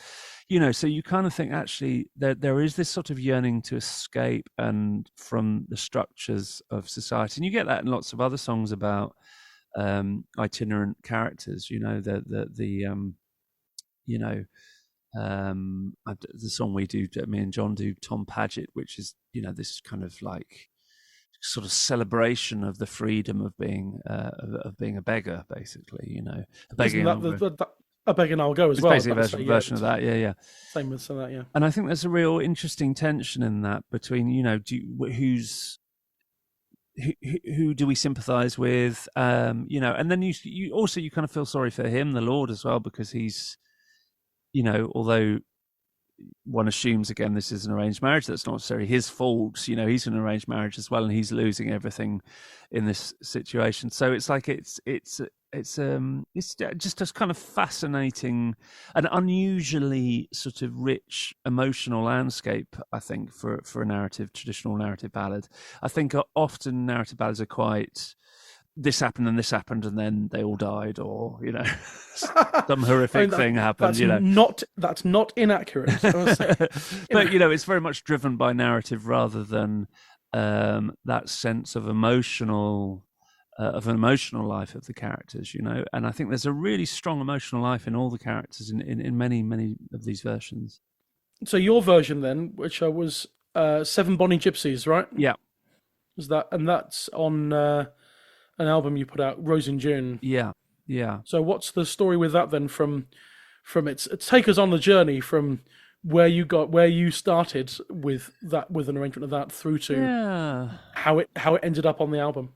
So you kind of think actually there is this sort of yearning to escape and from the structures of society, and you get that in lots of other songs about itinerant characters. The song we do, me and John do, Tom Paget, which is this kind of like sort of celebration of the freedom of being a beggar, basically. A beggar. A beggar I'll go as well. Basically a version of that, yeah. Same with that, yeah. And I think there's a real interesting tension in that between who do we sympathise with, and then you also kind of feel sorry for him, the Lord, as well, because he's, although one assumes again this is an arranged marriage, that's not necessarily his fault. He's in an arranged marriage as well, and he's losing everything in this situation. So it's like it's just a kind of fascinating and unusually sort of rich emotional landscape, I think, for a traditional narrative ballad. I think often narrative ballads are quite, this happened and this happened and then they all died, or some horrific thing happened. That's not inaccurate. But it's very much driven by narrative rather than that sense of an emotional life of the characters. And I think there's a really strong emotional life in all the characters in many of these versions. So your version then, which was 7 Bonnie Gypsies, right? Yeah. Was that, and that's on an album you put out, Rose in June. Yeah. So what's the story with that then? From its take us on the journey from where you started with an arrangement of that through to how it ended up on the album.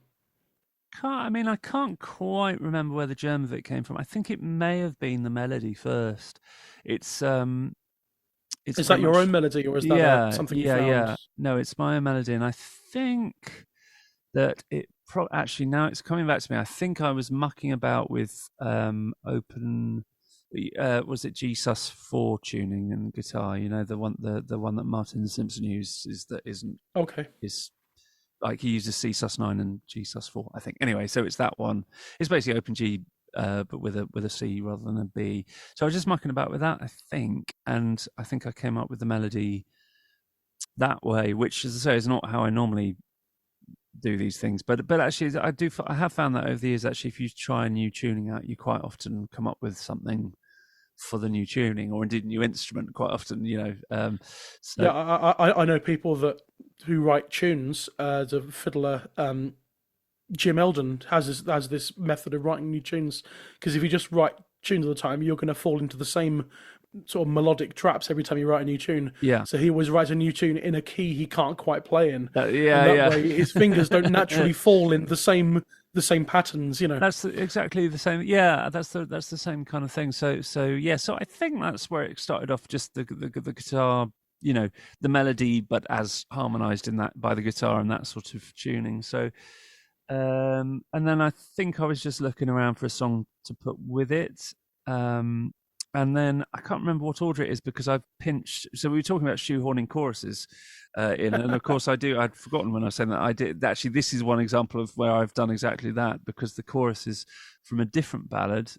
I can't quite remember where the germ of it came from. I think it may have been the melody first. Is that your own melody, or is that something you found? Yeah. No, it's my own melody, and I think that it actually, now it's coming back to me. I think I was mucking about with open. Was it G sus4 tuning and guitar? The one that Martin Simpson uses that isn't okay. Is like he uses C sus9 and G sus4, I think. Anyway, so it's that one. It's basically open G, but with a C rather than a B. So I was just mucking about with that, I think, and I think I came up with the melody that way, which, as I say, is not how I normally do these things, but actually I have found that over the years, actually, if you try a new tuning out, you quite often come up with something for the new tuning, or indeed a new instrument quite often. So. Yeah, I know people who write tunes. The fiddler Jim Eldon has this method of writing new tunes, because if you just write tunes all the time, you're going to fall into the same sort of melodic traps every time you write a new tune. Yeah. So he always writes a new tune in a key he can't quite play in. That way his fingers don't naturally fall in the same patterns. That's exactly the same. Yeah, that's the same kind of thing. So I think that's where it started off. Just the guitar, the melody, but as harmonized in that by the guitar and that sort of tuning. So. And then I think I was just looking around for a song to put with it. And then I can't remember what order it is, because I've pinched. So we were talking about shoehorning choruses and of course I'd forgotten when I was saying that I did. Actually, this is one example of where I've done exactly that, because the chorus is from a different ballad.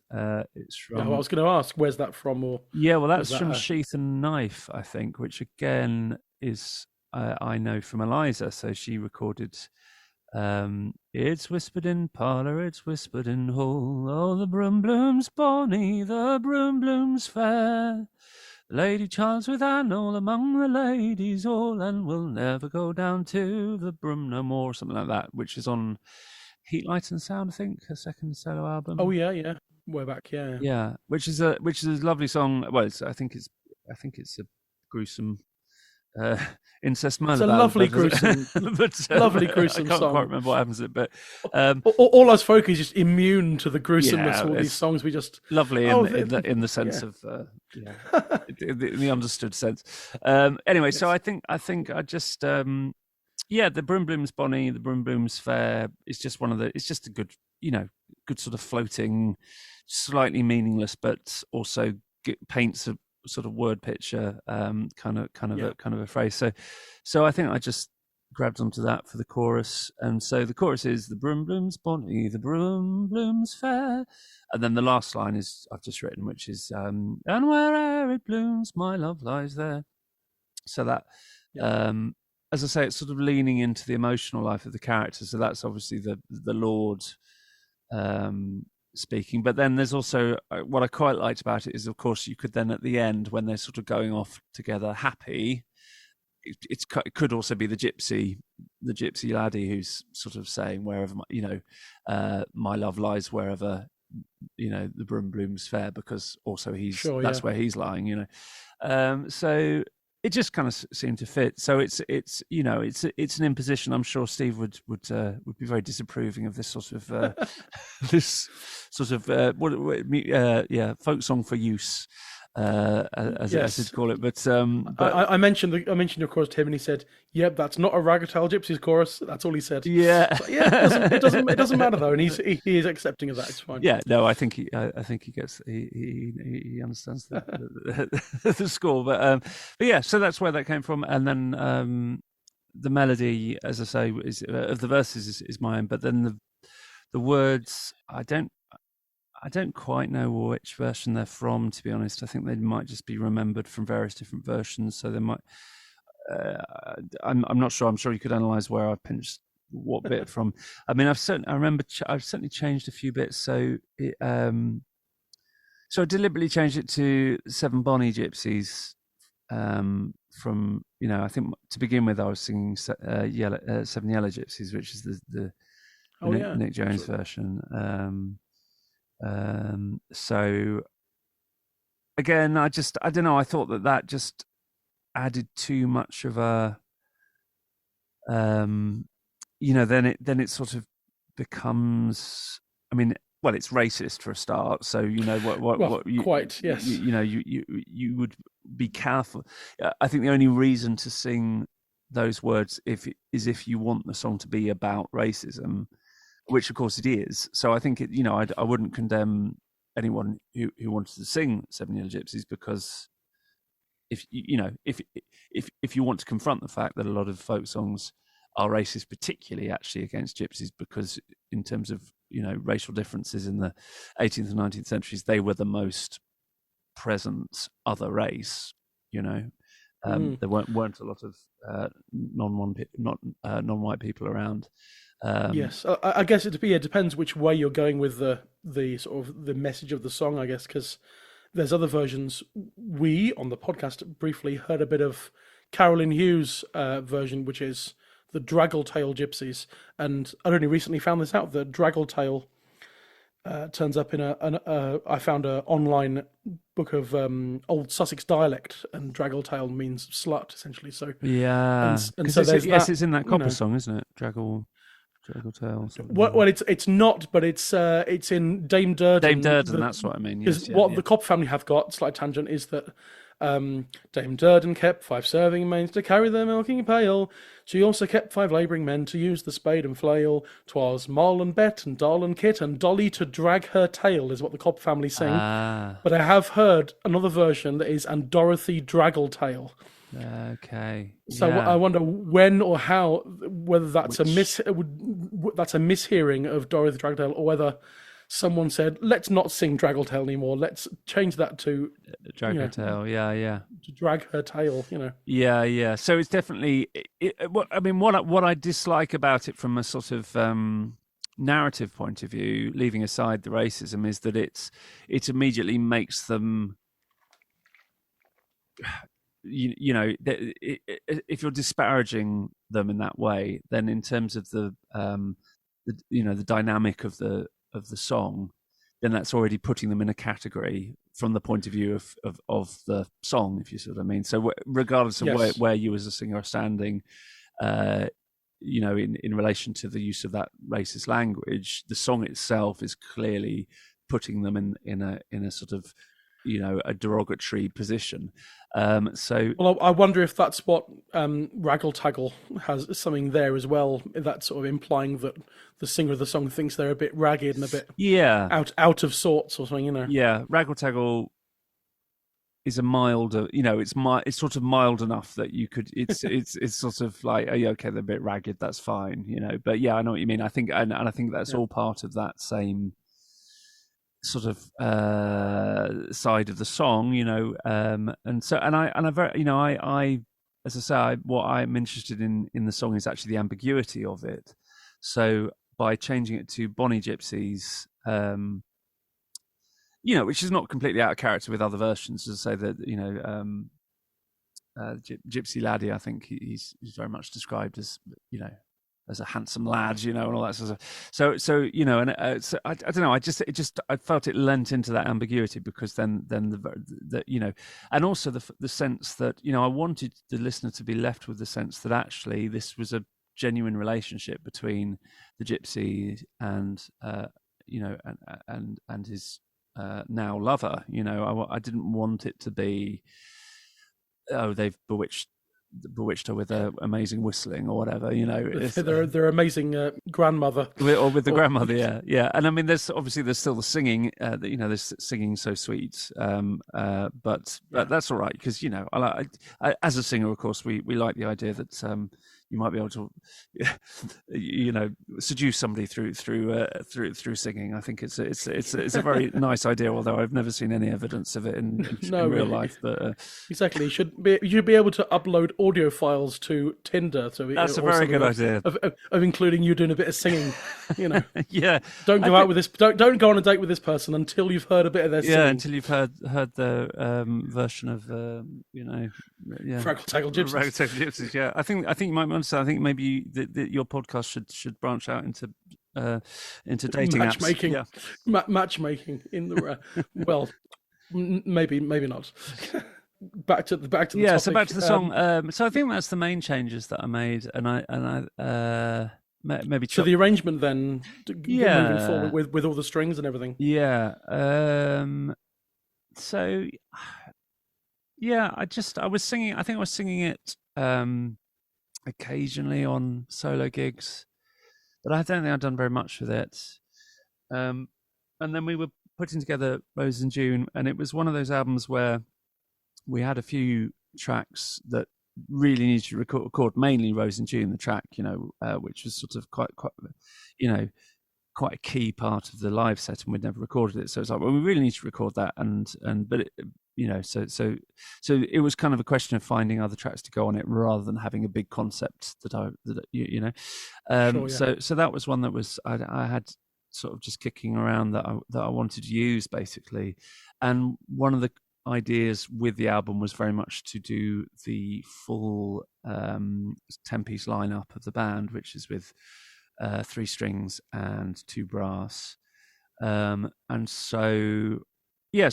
It's from. I was going to ask, where's that from? Or that's from Sheath and Knife, I think, which again is I know from Eliza. So she recorded It's whispered in parlour, it's whispered in hall. Oh, the broom bloom's bonny, the broom bloom's fair. Lady Charles with Anne all among the ladies all, and will never go down to the broom no more, something like that, which is on Heat, Light and Sound, I think, her second solo album. Oh yeah, way back, yeah. Yeah, which is a lovely song. Well, I think it's a gruesome incest murder. It's a lovely gruesome, lovely gruesome I can't song. quite remember what happens in it, but all us folk is just immune to the gruesomeness of all these songs. We just lovely in the sense of in the understood sense. Anyway, yes. So I think I just the Broom Bloom's bonny, the Broom Bloom's fair. It's just it's just a good sort of floating, slightly meaningless, but also paints a sort of word picture, kind of a phrase. So I think I just grabbed onto that for the chorus, and so the chorus is the broom bloom's bonny, the broom bloom's fair, and then the last line is I've just written, which is and where'er it blooms, my love lies there. So that, as I say, it's sort of leaning into the emotional life of the character. So that's obviously the Lord speaking, but then there's also what I quite liked about it is, of course, you could then at the end, when they're sort of going off together happy, it could also be the gypsy laddie who's sort of saying wherever my love lies wherever the broom bloom's fair, because also that's where he's lying, so it just kind of seemed to fit. So it's an imposition. I'm sure Steve would be very disapproving of this sort of folk song for use, as he'd call it. But I mentioned your chorus to him, and he said, "Yep, that's not a Raggle Taggle Gypsies chorus." That's all he said. Yeah, so, it doesn't matter though, and he is accepting of that. It's fine. Yeah, no, I think he gets he understands the score, but yeah, so that's where that came from, and then the melody, as I say, is of the verses is mine, but then the words I don't quite know which version they're from, to be honest. I think they might just be remembered from various different versions. So they might. I'm not sure. I'm sure you could analyse where I pinched what bit from. I mean, I've certainly changed a few bits. So so I deliberately changed it to 7 Bonnie Gypsies. From I think to begin with, I was singing 7 Yellow Gypsies, which is the Nick Jones version. So again, I don't know. I thought that just added too much of a, then it sort of becomes. I mean, well, it's racist for a start. So yes. You would be careful. I think the only reason to sing those words is if you want the song to be about racism, which of course it is. So I think I wouldn't condemn anyone who wanted to sing 7 Yellow Gypsies, because if you want to confront the fact that a lot of folk songs are racist, particularly actually against gypsies, because in terms of racial differences in the 18th and 19th centuries, they were the most present other race. There weren't a lot of non-white people around. Yes, I guess it depends which way you're going with the sort of the message of the song, I guess, because there's other versions. We on the podcast briefly heard a bit of Carolyn Hughes' version, which is the Draggle Taggle Gypsies, and I only recently found this out. The Draggle Taggle turns up in I found an online book of old Sussex dialect, and Draggle Taggle means slut, essentially. So yeah, and so it's in that Copper song, isn't it? Draggle Tale. Well, it's not, but it's in Dame Durden. Dame Durden, that's what I mean. Yes, the Copper family have got, slight tangent, is that Dame Durden kept 5 serving maids to carry the milking pail. She also kept 5 labouring men to use the spade and flail. 'Twas Moll and Bet and Doll and Kit and Dolly to drag her tail, is what the Copper family sing. But I have heard another version that is and Dorothy Draggle Tail. Okay. So I wonder when or how, whether that's a mishearing of Dorothy Dragtail, or whether someone said, let's not sing Draggle Tail anymore. Let's change that to Drag her tail, yeah. to drag her tail, Yeah. So it's definitely. What I dislike about it from a sort of narrative point of view, leaving aside the racism, is that it immediately makes them. If you're disparaging them in that way, then in terms of the dynamic of the song, then that's already putting them in a category from the point of view of the song, if you see what I mean. So regardless of where you as a singer are standing, in relation to the use of that racist language, the song itself is clearly putting them in a sort of a derogatory position. Well, I wonder if that's what Raggle Taggle has something there as well. That's sort of implying that the singer of the song thinks they're a bit ragged and a bit out of sorts or something. Yeah, Raggle Taggle is a milder. It's sort of mild enough that you could. It's sort of like, oh, yeah, okay, they're a bit ragged. That's fine, But yeah, I know what you mean. I think I think that's all part of that same sort of side of the song, I as I say, what I'm interested in the song is actually the ambiguity of it. So by changing it to Bonnie Gypsies, which is not completely out of character with other versions, to say that Gypsy Laddie, I think he's very much described as as a handsome lad, and all that sort of stuff. So I don't know. I felt it lent into that ambiguity, because then the and also the sense that I wanted the listener to be left with the sense that actually this was a genuine relationship between the gypsy and and his now lover. I didn't want it to be, oh, they've bewitched her with their amazing whistling or whatever, their amazing grandmother, or with the grandmother, yeah. And I mean, there's still the singing, there's singing so sweet, but that's all right, because I as a singer, of course, we like the idea that you might be able to, seduce somebody through singing. I think it's a very nice idea, although I've never seen any evidence of it in real life. But exactly, you should be able to upload audio files to Tinder. So that's a very good idea of including you doing a bit of singing. Yeah. Don't go out with this. Don't go on a date with this person until you've heard a bit of their singing. Yeah, until you've heard the version of Raggle Taggle Gypsies. Raggle Taggle Gypsies. Yeah, I think you might understand. I think maybe your podcast should branch out into dating matchmaking. Apps. Yeah. Matchmaking in the well, maybe not. Back to the topic. So back to the song. So I think that's the main changes that I made, and I maybe so the arrangement then, moving forward with all the strings and everything. Yeah. So yeah, I was singing. I think I was singing it occasionally on solo gigs, but I don't think I've done very much with it. And then we were putting together Rose in June, and it was one of those albums where we had a few tracks that really needed to record, mainly Rose in June, the track, which was sort of quite a key part of the live set, and we'd never recorded it. So it's like, well, we really need to record that, but so it was kind of a question of finding other tracks to go on it rather than having a big concept So that was one that was I had sort of just kicking around that I wanted to use, basically. And one of the ideas with the album was very much to do the full 10-piece lineup of the band, which is with 3 strings and 2 brass, and so I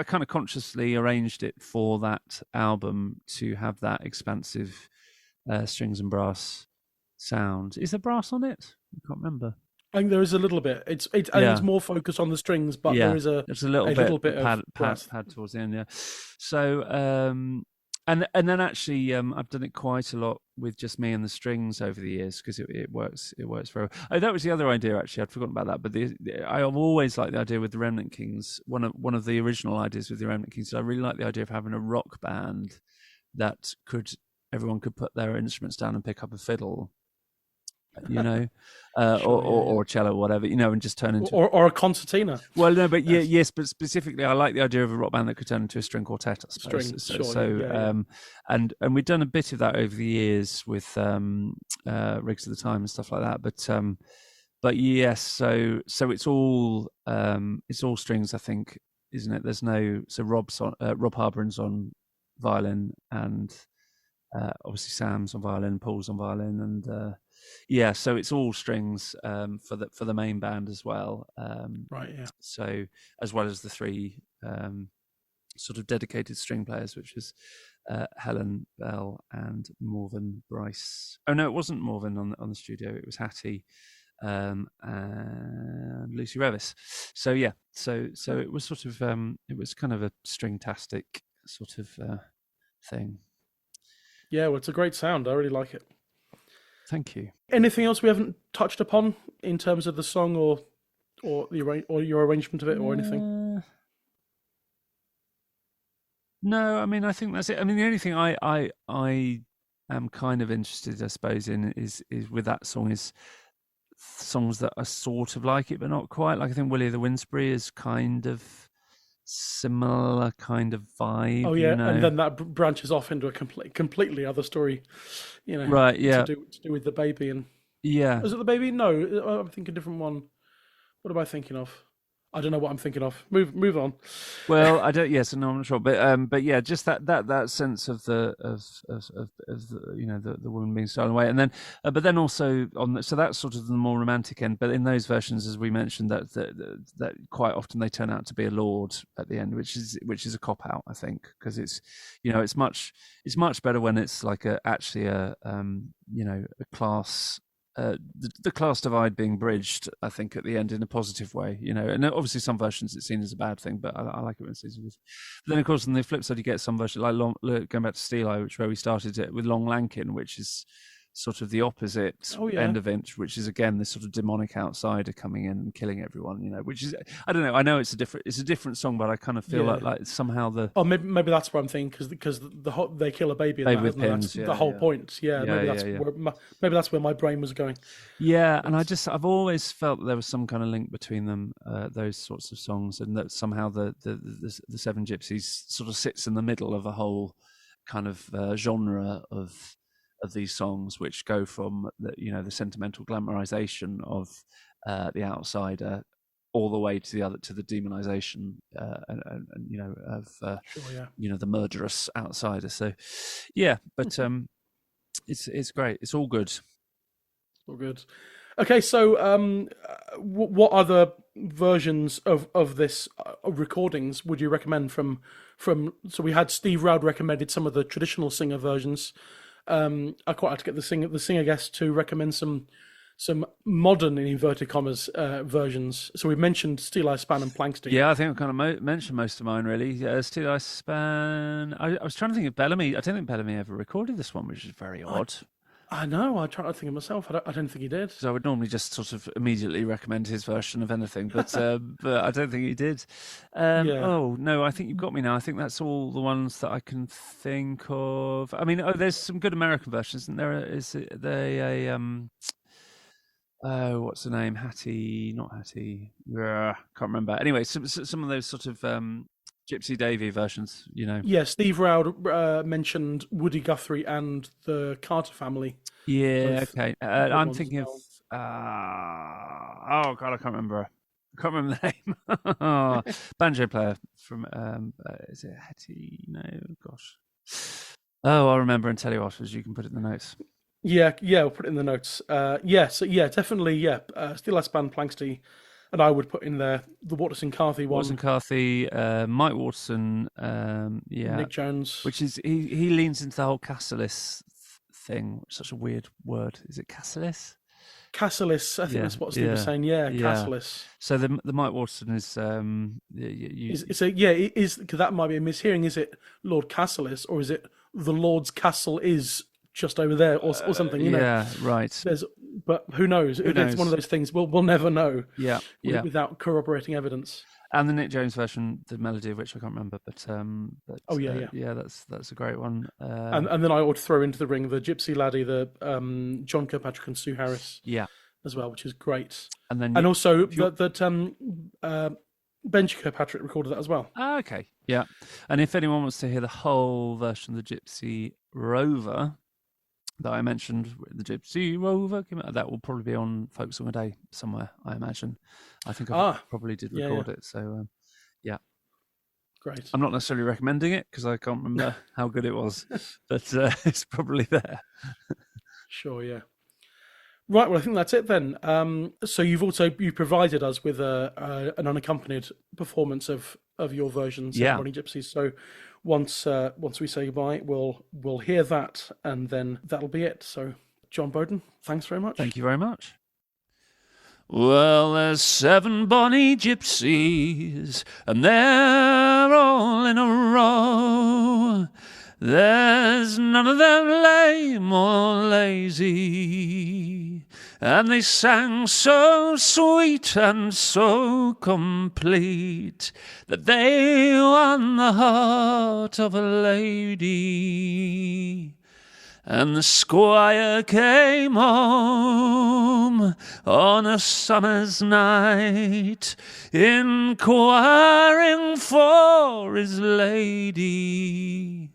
kind of consciously arranged it for that album to have that expansive strings and brass sound. Is there brass on it? I can't remember. I think there is a little bit. It's more focused on the strings, but there's a little bit of pad towards the end. Yeah. So and then actually I've done it quite a lot with just me and the strings over the years, because it works very well. Oh, that was the other idea, actually. I'd forgotten about that. But I've always liked the idea with the Remnant Kings. One of the original ideas with the Remnant Kings, I really like the idea of having a rock band that everyone could put their instruments down and pick up a fiddle, you know, Sure, or a cello, or whatever, you know, and just turn into or a concertina. Well, no, but yes, but specifically, I like the idea of a rock band that could turn into a string quartet, I suppose. And we've done a bit of that over the years with Rigs of the Time and stuff like that. But yes, so it's all strings, I think, isn't it? There's no Rob Harbron's on violin, and obviously Sam's on violin, Paul's on violin, and so it's all strings for the main band as well. Right, yeah. So as well as the three sort of dedicated string players, which is Helen Bell and Morven Bryce. Oh no, it wasn't Morven on the studio. It was Hattie and Lucy Revis. So yeah, so it was sort of it was kind of a string-tastic sort of thing. Yeah, well, it's a great sound. I really like it. Thank you. Anything else we haven't touched upon in terms of the song or your arrangement of it or anything? No, I mean, I think that's it. I mean, the only thing I am kind of interested, I suppose, in is with that song is songs that are sort of like it but not quite. Like I think Willie the Winsbury is kind of similar kind of vibe. Oh yeah, you know? and then that branches off into a completely other story. You know, right? Yeah, to do with the baby and yeah. Is it the baby? No, I'm thinking a different one. What am I thinking of? I don't know what I'm thinking of. Move on. Well, I don't. Yes, no, I'm not sure. But yeah, just that sense of the you know the woman being stolen away, and then but then also so that's sort of the more romantic end. But in those versions, as we mentioned, that quite often they turn out to be a lord at the end, which is a cop out, I think, because it's you know it's much better when it's like actually a you know a class. The class divide being bridged, I think, at the end in a positive way, you know. And obviously, some versions it's seen as a bad thing, but I like it when it's seen as a good. But then, of course, on the flip side, you get some versions like going back to Steel Eye, where we started it with Long Lankin, which is sort of the opposite end of it, which is again this sort of demonic outsider coming in and killing everyone, you know. Which is I don't know. I know it's a different song, but I kind of feel like somehow maybe that's what I'm thinking because they kill a baby with pins, that's the whole point. Maybe that's where my brain was going. Yeah, and I've always felt that there was some kind of link between them, those sorts of songs, and that somehow the Seven Gypsies sort of sits in the middle of a whole kind of genre of these songs, which go from the sentimental glamorization of the outsider all the way to the demonization and you know of you know the murderous outsider. So yeah, but it's great. It's all good. All good. Okay, so what other versions of this recordings would you recommend from? So we had Steve Roud recommended some of the traditional singer versions. I quite like to get the singer guest to recommend some modern, in inverted commas, versions. So we mentioned Steel Eye Span and Plankstein. Yeah, I think I kind of mentioned most of mine, really. Steel Eye Span. I was trying to think of Bellamy. I don't think Bellamy ever recorded this one, which is very odd. I know. I try to think of myself. I don't think he did. So I would normally just sort of immediately recommend his version of anything, but I don't think he did. Oh no, I think you've got me now. I think that's all the ones that I can think of. I mean, there's some good American versions, isn't there? What's the name? Not Hattie. Can't remember. Anyway, some of those sort of Gypsy Davy versions, you know. Yeah, Steve Roud mentioned Woody Guthrie and the Carter family. Yeah, okay. I'm thinking of oh god, I can't remember the name. Banjo player from is it Hetty? No, gosh. Oh, I'll remember and tell you afterwards. You can put it in the notes. Yeah, we'll put it in the notes. Definitely, Steel Eye Span, Plankstein. And I would put in there the Watterson Carthy one. Watterson Carthy, Mike Watterson, Nick Jones. Which is he leans into the whole Cassilis thing. Such a weird word. Is it Cassilis? Cassilis, I think that's what Steve was saying. Yeah, Cassilis. So the Mike Watterson is because that might be a mishearing. Is it Lord Cassilis or is it the Lord's Castle is just over there or something, you know. Yeah, right. But who knows? It's one of those things we'll never know. Yeah. Without corroborating evidence. And the Nick Jones version, the melody of which I can't remember, but yeah, that's a great one. And then I would throw into the ring the Gypsy Laddie, the John Kirkpatrick and Sue Harris, as well, which is great. And also that Benji Kirkpatrick recorded that as well. Okay, yeah. And if anyone wants to hear the whole version of the Gypsy Rover that I mentioned, the Gypsy Rover, that will probably be on Folk Song a Day somewhere, I imagine. I think I probably did record it, so yeah. Great. I'm not necessarily recommending it because I can't remember how good it was, but it's probably there. Sure, yeah. Right, well, I think that's it then. So you provided us with an unaccompanied performance of your versions of Bonnie Gypsies. So once we say goodbye, we'll hear that, and then that'll be it. So, Jon Boden, thanks very much. Thank you very much. Well, there's 7 bonny gypsies, and they're all in a row. There's none of them lame or lazy, and they sang so sweet and so complete that they won the heart of a lady. And the squire came home on a summer's night, inquiring for his lady.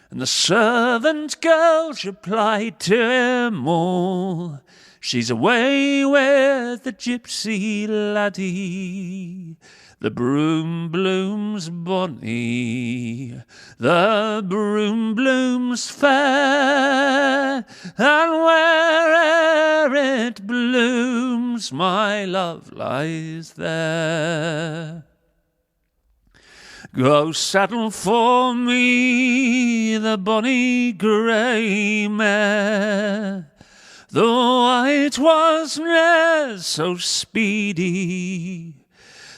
And the servant girls replied to him all, "She's away with the gypsy laddie. The broom blooms bonny, the broom blooms fair, and where'er it blooms, my love lies there. Go saddle for me the bonny grey mare, the white was ne'er so speedy,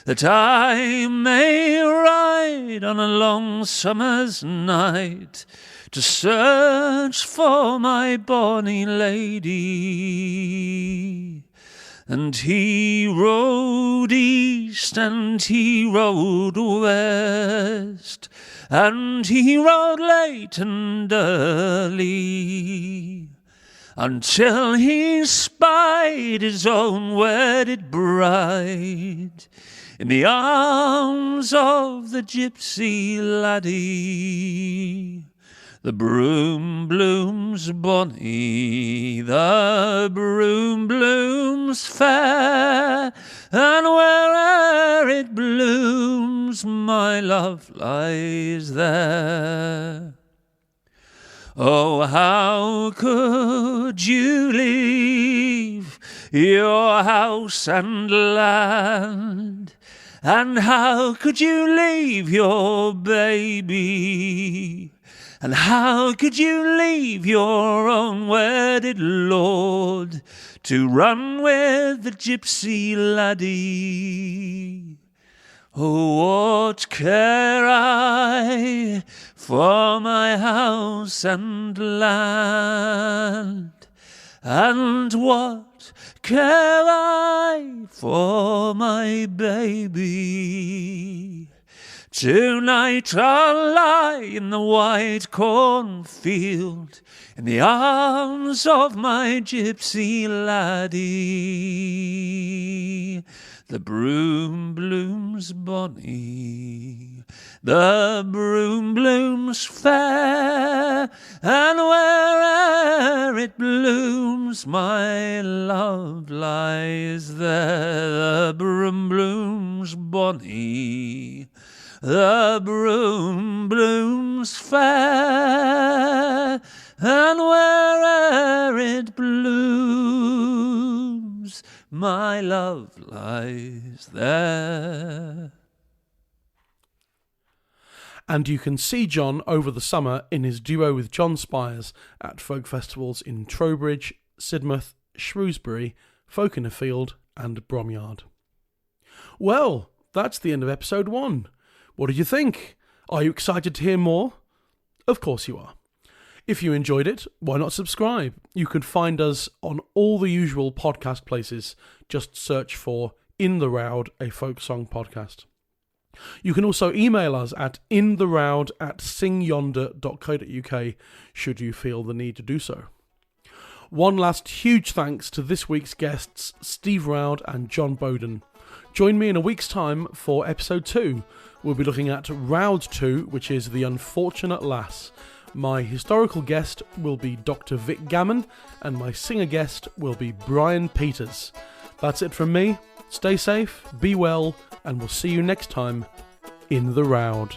that I may ride on a long summer's night to search for my bonny lady." And he rode east and he rode west, and he rode late and early, until he spied his own wedded bride in the arms of the gypsy laddie. The broom blooms bonny, the broom blooms fair, and where'er it blooms, my love lies there. Oh, how could you leave your house and land? And how could you leave your baby? And how could you leave your own wedded lord to run with the gypsy laddie? Oh, what care I for my house and land? And what care I for my baby? Tonight I'll lie in the white cornfield in the arms of my gypsy laddie. The broom blooms bonny, the broom blooms fair, and where'er it blooms, my love lies there. The broom blooms bonny, the broom blooms fair, and where'er it blooms, my love lies there. And you can see Jon over the summer in his duo with John Spires at folk festivals in Trowbridge, Sidmouth, Shrewsbury, Folk in the Field and Bromyard. Well, that's the end of episode 1. What did you think? Are you excited to hear more? Of course you are. If you enjoyed it, why not subscribe? You can find us on all the usual podcast places. Just search for In the Roud, a folk song podcast. You can also email us at intheroud@singyonder.co.uk should you feel the need to do so. One last huge thanks to this week's guests, Steve Roud and Jon Boden. Join me in a week's time for episode 2. We'll be looking at Roud 2, which is The Unfortunate Lass. My historical guest will be Dr. Vic Gammon, and my singer guest will be Brian Peters. That's it from me. Stay safe, be well, and we'll see you next time in the Roud.